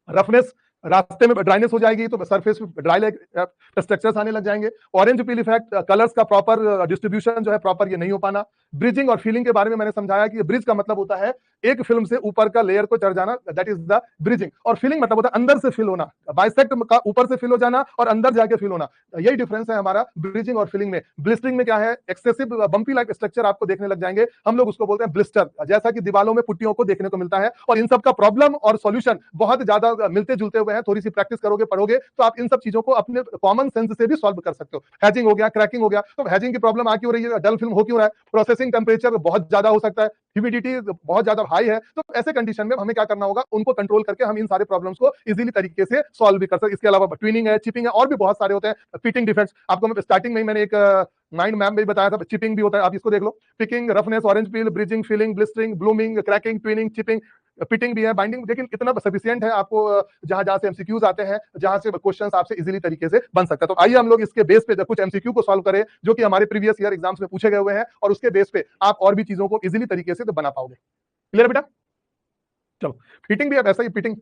Roughness, रास्ते में ड्राइनेस हो जाएगी तो सरफेस ड्राई लाइक स्ट्रक्चर्स आने लग जाएंगे। ऑरेंज पील इफेक्ट, कलर्स का प्रॉपर डिस्ट्रीब्यूशन जो है प्रॉपर ये नहीं हो पाना। ब्रिजिंग और फीलिंग के बारे में मैंने समझाया कि ब्रिज का मतलब होता है एक फिल्म से ऊपर का लेयर को चढ़ जाना, दैट इज द ब्रिजिंग। और फीलिंग मतलब होता है अंदर से फिल होना, बाइसेक्ट का ऊपर से फिल हो जाना और अंदर जाके फिल होना, यही डिफरेंस है हमारा ब्रिजिंग और फिलिंग में। ब्लिस्टरिंग में क्या है, एक्सेसिव बम्पी लाइक स्ट्रक्चर आपको देखने लग जाएंगे, हम लोग उसको बोलते हैं ब्लिस्टर, जैसा कि दीवालों में पुट्टियों को देखने को मिलता है। और इन सब का प्रॉब्लम और सॉल्यूशन बहुत ज्यादा मिलते जुलते हुए हैं, थोड़ी सी प्रैक्टिस करोगे, पढ़ोगे, तो आप इन सब चीजों को अपने कॉमन सेंस से भी सॉल्व कर सकते हो। हैजिंग हो गया, क्रैकिंग हो गया, तो हैजिंग की प्रॉब्लम आ क्यों रही है, डल फिल्म हो क्यों रहा है, प्रोसेसिंग टेम्परेचर बहुत ज्यादा हो सकता है, ह्यूमिडिटी बहुत ज्यादा हाई है, तो ऐसे कंडीशन में हमें क्या करना होगा, उनको कंट्रोल करके हम इन सारे प्रॉब्लम्स को इजीली तरीके से सॉल्व भी कर सकते हैं। इसके अलावा ट्विनिंग है, चिपिंग है, और भी बहुत सारे होते हैं। फिटिंग डिफेक्ट्स आपको मैं स्टार्टिंग में ही मैंने एक माइंड मैप में बताया था, चिपिंग भी होता है, आप इसको देख लो। Picking, roughness, orange peel, bridging, filling, blistering, blooming, cracking, twinning, chipping, pitting भी है, बाइंडिंग, लेकिन इतना सफिशिएंट है आपको जहां जहां से एमसीक्यूज आते हैं, जहां से क्वेश्चंस आपसे इजीली तरीके से बन सकता है। तो आइए हम लोग इसके बेस पे कुछ एमसीक्यू को सॉल्व करें जो कि हमारे प्रीवियस ईयर एग्जाम्स में पूछे गए हुए हैं, और उसके बेस पे आप और भी चीजों को इजीली तरीके से बना पाओगे। क्लियर बेटा? चलो, पिटिंग भी है वैसा ही, पिटिंग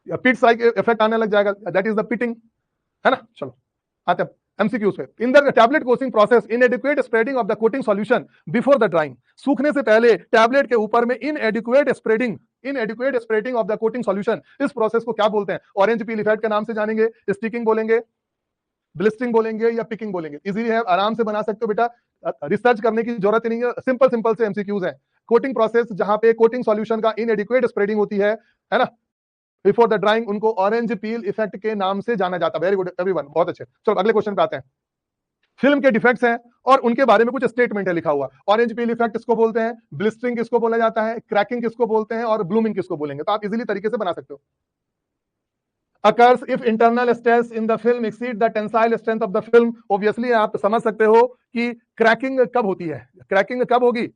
पिट साइक इफेक्ट आने लग जाएगा, दैट इज द पिटिंग, है ना। चलो आते हैं एमसीक्यूज पे। In the tablet coating process, इनएडिक्वेट spreading of the coating solution before the drawing, सूखने से पहले टैबलेट के ऊपर में इनएडिक्वेट spreading of the coating solution, इस प्रोसेस को क्या बोलते हैं? ऑरेंज पील इफेक्ट के नाम से जानेंगे, स्टिकिंग बोलेंगे, ब्लिस्टिंग बोलेंगे, या पिकिंग बोलेंगे। इजीली है, आराम से बना सकते हो बेटा, रिसर्च करने की जरूरत ही नहीं है, सिंपल से एमसीक्यूज है। कोटिंग प्रोसेस जहां पे कोटिंग सॉल्यूशन का इनएडिक्वेट स्प्रेडिंग होती है ना, बिफोर द ड्राइंग, उनको ऑरेंज पील इफेक्ट के नाम से जाना जाता है। वेरी गुड एवरीवन, बहुत अच्छे। चलो अगले क्वेश्चन पे आते हैं। फिल्म के डिफेक्ट्स हैं और उनके बारे में कुछ स्टेटमेंट है लिखा हुआ। ऑरेंज पील इफेक्ट किसको बोलते हैं, ब्लिस्टरिंग किसको बोला जाता है, क्रैकिंग किसको बोलते हैं, और ब्लूमिंग किसको बोलेंगे। तो आप इजीली तरीके से बना सकते हो। occurs if internal stress in the film exceed the tensile strength of the film। obviously आप समझ सकते हो कि क्रैकिंग कब होती है, क्रैकिंग कब होगी?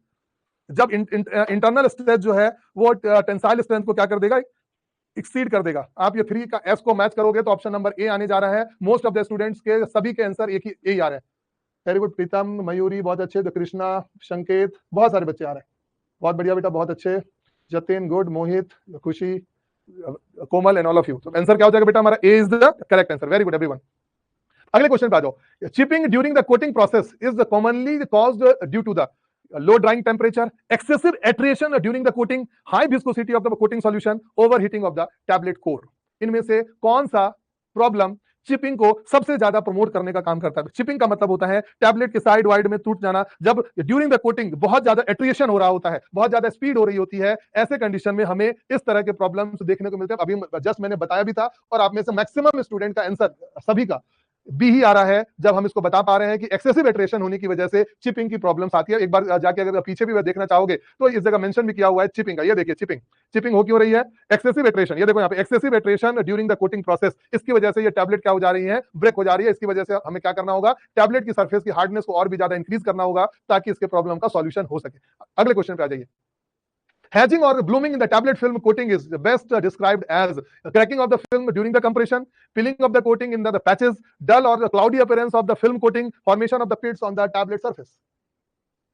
जब इंटरनल स्ट्रेस जो है वो टेंसाइल स्ट्रेंथ को क्या कर देगा, एक्सीड कर देगा। आप ये 3 का एस को मैच करोगे तो ऑप्शन नंबर ए आने जा रहा है। मोस्ट ऑफ द स्टूडेंट्स के सभी के आंसर एक ही आ रहे हैं। वेरी गुड प्रीतम, मयूरी बहुत अच्छे, तो कृष्णा, संकेत, बहुत सारे बच्चे आ रहे हैं, बहुत बढ़िया बेटा, बहुत अच्छे। Jatin good, Mohit, Khushi, Komal and all of you. तो आंसर क्या हो जाएगा बेटा हमारा? A is the correct answer. Very good everyone. अगले क्वेश्चन पे आ जाओ। Chipping during the coating process is commonly caused due to the low drying temperature, excessive attrition during the coating, high viscosity of the coating solution, overheating of the tablet core। इनमें से कौन सा problem chipping को सबसे ज्यादा promote करने का काम करता है? चिपिंग का मतलब होता है टैबलेट के साइड वाइड में टूट जाना, जब ड्यूरिंग द कोटिंग बहुत ज्यादा एट्रिएशन हो रहा होता है, बहुत ज्यादा स्पीड हो रही होती है, ऐसे कंडीशन में हमें इस तरह के प्रॉब्लम्स देखने को मिलते हैं। अभी जस्ट मैंने बताया भी था, और आप में से मैक्सिमम स्टूडेंट का आंसर सभी का बी ही आ रहा है, जब हम इसको बता पा रहे हैं कि एक्सेसिव एट्रेशन होने की वजह से चिपिंग की प्रॉब्लम्स आती है। एक बार जाके अगर पीछे भी देखना चाहोगे तो इस जगह मेंशन भी किया हुआ है चिपिंग का। ये देखिए चिपिंग हो क्यों रही है? Excessive attrition. ये देखो यहाँ पे excessive attrition during the coating process, इसकी वजह से ये टैबलेट क्या हो जा रही है, ब्रेक हो जा रही है। इसकी वजह से हमें क्या करना होगा, टैबलेट की सरफेस की हार्डनेस को और भी ज्यादा इंक्रीज करना होगा ताकि इसके प्रॉब्लम का सॉल्यूशन हो सके। अगले क्वेश्चन पे आ जाइए। Hedging or blooming in the tablet film coating is best described as cracking of the film during the compression, peeling of the coating in the patches, dull or the cloudy appearance of the film coating, formation of the pits on the tablet surface।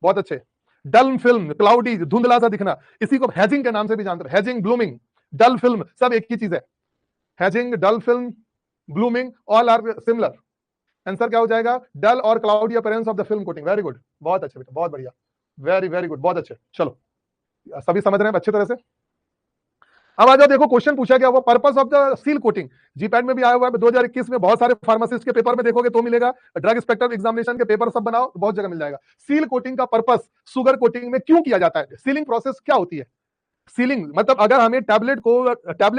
बहुत अच्छे। डल film, cloudy, धुंधला सा दिखना, इसी को hedging के नाम से भी जानते हैं। हैजिंग, ब्लूमिंग, डल फिल्म, सब एक ही चीज है। Hazing, dull film, blooming, all are similar. Answer क्या हो जाएगा? डल और cloudy appearance of the film coating. Very good, बहुत अच्छे बेटा, बहुत बढ़िया, वेरी गुड, बहुत अच्छे। चलो सभी समझ रहे हैं अच्छी तरह से। अब आ जाओ, देखो क्वेश्चन पूछा गया हुआ purpose of the seal coating, GPAT में भी आया हुआ है 2021 में। बहुत सारे फार्मासिस्ट के पेपर में देखोगे तो मिलेगा, ड्रग इंस्पेक्टर एग्जामिनेशन के पेपर सब बनाओ, बहुत जगह मिल जाएगा। सील कोटिंग का पर्पस शुगर कोटिंग में क्यों किया जाता है? सीलिंग प्रोसेस क्या होती है? सीलिंग मतलब अगर हमें टैबलेट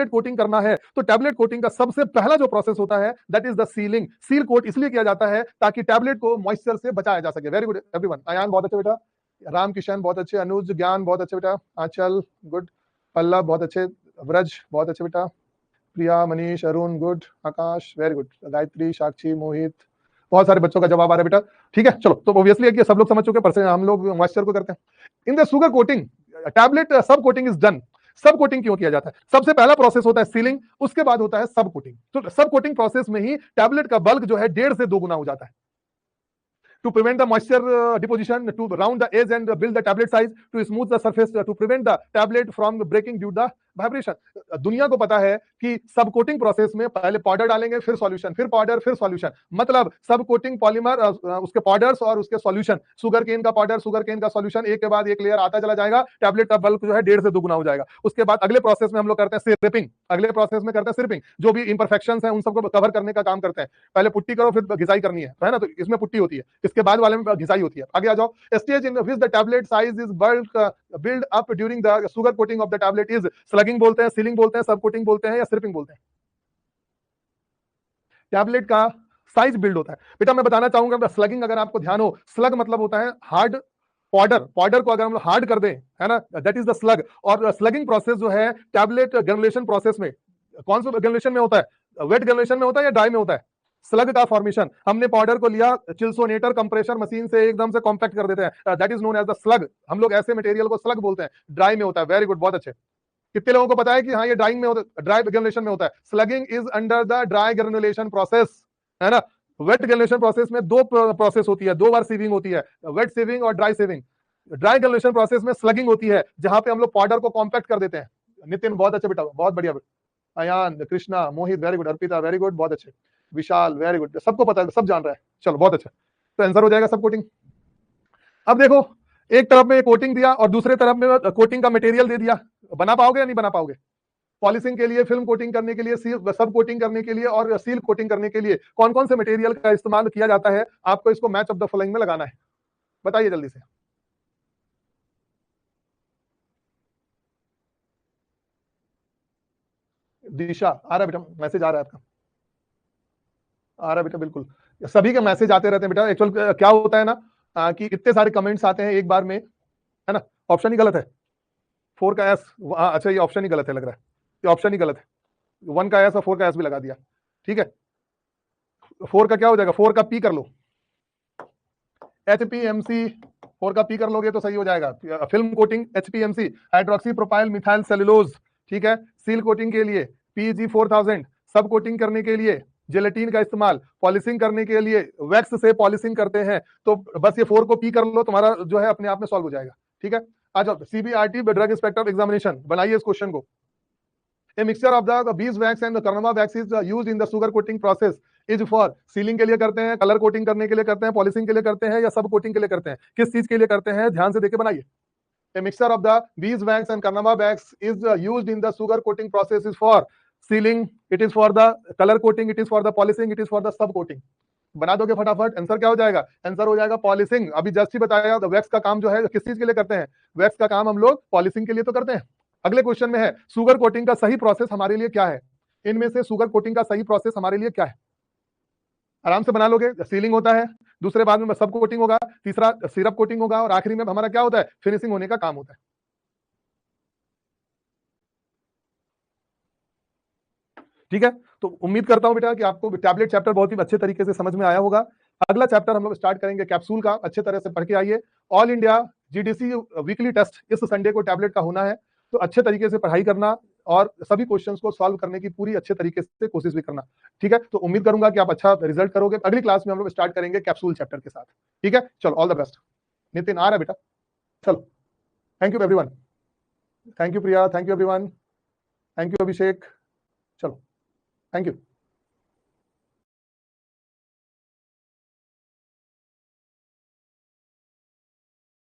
कोटिंग करना है तो टैबलेट कोटिंग का सबसे पहला जो प्रोसेस होता है that is the sealing. Seal coat इसलिए किया जाता है ताकि टैबलेट को मॉइस्चर से बचाया जा सके। Very good everyone. अयान बहुत अच्छे बेटा, राम किशन बहुत अच्छे, अनुज, ज्ञान बहुत अच्छे बेटा, आंचल गुड, पल्लव बहुत अच्छे, व्रज बहुत अच्छे बेटा, प्रिया, मनीष, अरुण गुड, आकाश वेरी गुड, गायत्री, साक्षी, मोहित, बहुत सारे बच्चों का जवाब आ रहा है बेटा। ठीक है, चलो तो ऑब्वियसली है कि सब लोग समझ चुके हैं, हम लोग मॉइस्चर को करते हैं। In the sugar coating tablet सब कोटिंग इज डन। सब कोटिंग क्यों किया जाता है? सबसे पहला प्रोसेस होता है सीलिंग, उसके बाद होता है सब कोटिंग। तो सब कोटिंग प्रोसेस में ही टैबलेट का बल्क जो है 1.5 से 2 गुना हो जाता है। To prevent the moisture deposition, to round the edge and build the tablet size, to smooth the surface, to prevent the tablet from breaking due to the vibration. दुनिया को पता है कि सब कोटिंग प्रोसेस में पहले पाउडर डालेंगे, फिर सॉल्यूशन, फिर पाउडर, फिर सॉल्यूशन। मतलब सब कोटिंग पॉलीमर, उसके पाउडर्स और उसके सॉल्यूशन, शुगर केन का पाउडर, शुगर केन का सॉल्यूशन, एक के बाद एक लेयर आता चला जाएगा। टैबलेट का बल्क जो है 1.5 से 2 गुना हो जाएगा। उसके बाद अगले प्रोसेस में हम लोग करते हैं सिरपिंग। अगले प्रोसेस में करते हैं सिरपिंग, जो भी इंपरफेक्शंस हैं उन सबको कवर करने का काम करते हैं। पहले पुट्टी करो, फिर घिसाई करनी है ना, तो इसमें पुट्टी होती है, इसके बाद वाले में घिसाई होती है। आगे आ जाओ। Stage in which the tablet size is build up during the sugar coating of the tablet is स्लगिंग बोलते हैं, सीलिंग बोलते हैं, सब कोटिंग बोलते हैं, या सिरपिंग बोलते हैं। टैबलेट का साइज बिल्ड होता है बेटा। मैं बताना चाहूंगा स्लगिंग, अगर आपको ध्यान हो, स्लग मतलब होता है हार्ड पाउडर को अगर हम लोग हार्ड कर दें, है ना, दैट इज द स्लग। और स्लगिंग प्रोसेस जो है टैबलेट ग्रेनुलेशन प्रोसेस में, कौन सा ग्रेनुलेशन में होता है? वेट ग्रेनुलेशन में होता है या ड्राई में होता है? स्लग का फॉर्मेशन। हमने पाउडर को लिया, चिल्सोनेटर कंप्रेशर मशीन से एकदम से कॉम्पैक्ट कर देते हैं, that is known as the slug. हम लोग ऐसे मटेरियल को स्लग बोलते हैं, ड्राई में होता है। वेरी गुड, बहुत अच्छे। कितने लोगों को पता है कि हाँ ये ड्राइंग में होता है, ड्राई ग्रेनुलेशन में होता है? स्लगिंग is under the dry granulation process, है ना। वेट ग्रेनुलेशन प्रोसेस में दो प्रोसेस होती है, दो बार सीविंग होती है, वेट सीविंग और dry sieving. Dry granulation process में स्लगिंग होती है, जहां पे हम लोग पाउडर को कॉम्पैक्ट कर देते हैं। नितिन बहुत अच्छा बेटा, बहुत बढ़िया। Ayaan, Krishna, Mohit very good, Arpita very good, बहुत अच्छे, विशाल वेरी गुड, सबको पता है, सब जान रहा है, चलो बहुत अच्छा। तो आंसर हो जाएगा सब कोटिंग। अब देखो, एक तरफ में कोटिंग दिया और दूसरे तरफ में कोटिंग का मटेरियल दे दिया, बना पाओगे या नहीं बना पाओगे? पॉलिशिंग के लिए, फिल्म कोटिंग करने के लिए, सब कोटिंग करने के लिए और सील कोटिंग करने के लिए कौन कौन से मटेरियल का इस्तेमाल किया जाता है? आपको इसको मैच ऑफ द फॉलोइंग में लगाना है, बताइए जल्दी से। दिशा आ रहा है बेटा, मैसेज आ रहा है आपका, आ रहा है बेटा, बिल्कुल सभी के मैसेज आते रहते हैं बेटा। एक्चुअल क्या होता है ना, कि इतने सारे कमेंट्स आते हैं एक बार में, है ना। ऑप्शन ही गलत है, 4 का एस, अच्छा ये ऑप्शन ही गलत है लग रहा है, ये ऑप्शन ही गलत है, 1 का एस और 4 का एस भी लगा दिया, ठीक है। 4 का क्या हो जाएगा, 4 का पी कर लो, HPMC, 4 का पी कर लोगे तो सही हो जाएगा। Film coating HPMC, hydroxy propyl methyl cellulose, ठीक है। सील कोटिंग के लिए PG4000, सब कोटिंग करने के लिए जेलेटिन का इस्तेमाल, पॉलिशिंग करने के लिए वैक्स से पॉलिशिंग करते हैं। तो बस ये 4 को पी कर लो, तुम्हारा जो है अपने आप में सॉल्व हो जाएगा, ठीक है। आ जाओ, CBRT ड्रग इंस्पेक्टर एग्जामिनेशन, बनाइए इस क्वेश्चन को। A mixture of the beeswax and the carnauba wax is used in the sugar coating process is for ceiling के लिए करते हैं, कलर कोटिंग करने के लिए करते हैं, पॉलिशिंग के लिए करते हैं, या सब कोटिंग के लिए करते हैं? किस चीज के लिए करते हैं, ध्यान से देके बनाइए। A mixture of the beeswax and carnauba wax is used in the sugar coating process is for sealing, it is for the color coating, it is for the polishing, it is for the sub coating। बना दोगे फटाफट, answer क्या हो जाएगा? Answer हो जाएगा polishing. अभी just ही बताया, वैक्स का काम जो है किस चीज के लिए करते हैं? वैक्स का काम हम लोग पॉलिशिंग के लिए तो करते हैं। अगले क्वेश्चन में है, सुगर कोटिंग का सही प्रोसेस हमारे लिए क्या है? इनमें से सुगर कोटिंग का सही प्रोसेस हमारे लिए क्या है? आराम से बना लोगे। सीलिंग होता है, दूसरे बाद में सब कोटिंग होगा, तीसरा सिरप कोटिंग होगा, और आखिरी में हमारा क्या होता है? फिनिशिंग होने का काम होता है। ठीक है, तो उम्मीद करता हूं बेटा कि आपको टैबलेट चैप्टर बहुत ही अच्छे तरीके से समझ में आया होगा। अगला चैप्टर हम लोग स्टार्ट करेंगे कैप्सूल का, अच्छे तरह से पढ़ के आइए। All India GDC weekly test इस संडे को टैबलेट का होना है, तो अच्छे तरीके से पढ़ाई करना और सभी क्वेश्चंस को सॉल्व करने की पूरी अच्छे तरीके से कोशिश भी करना, ठीक है। तो उम्मीद करूंगा कि आप अच्छा रिजल्ट करोगे। अगली क्लास में हम लोग स्टार्ट करेंगे कैप्सूल चैप्टर के साथ, ठीक है। चलो, ऑल द बेस्ट। नितिन आ रहा है बेटा, चलो, thank you everyone, thank you Priya, thank you everyone, thank you Abhishek, चलो, थैंक यू।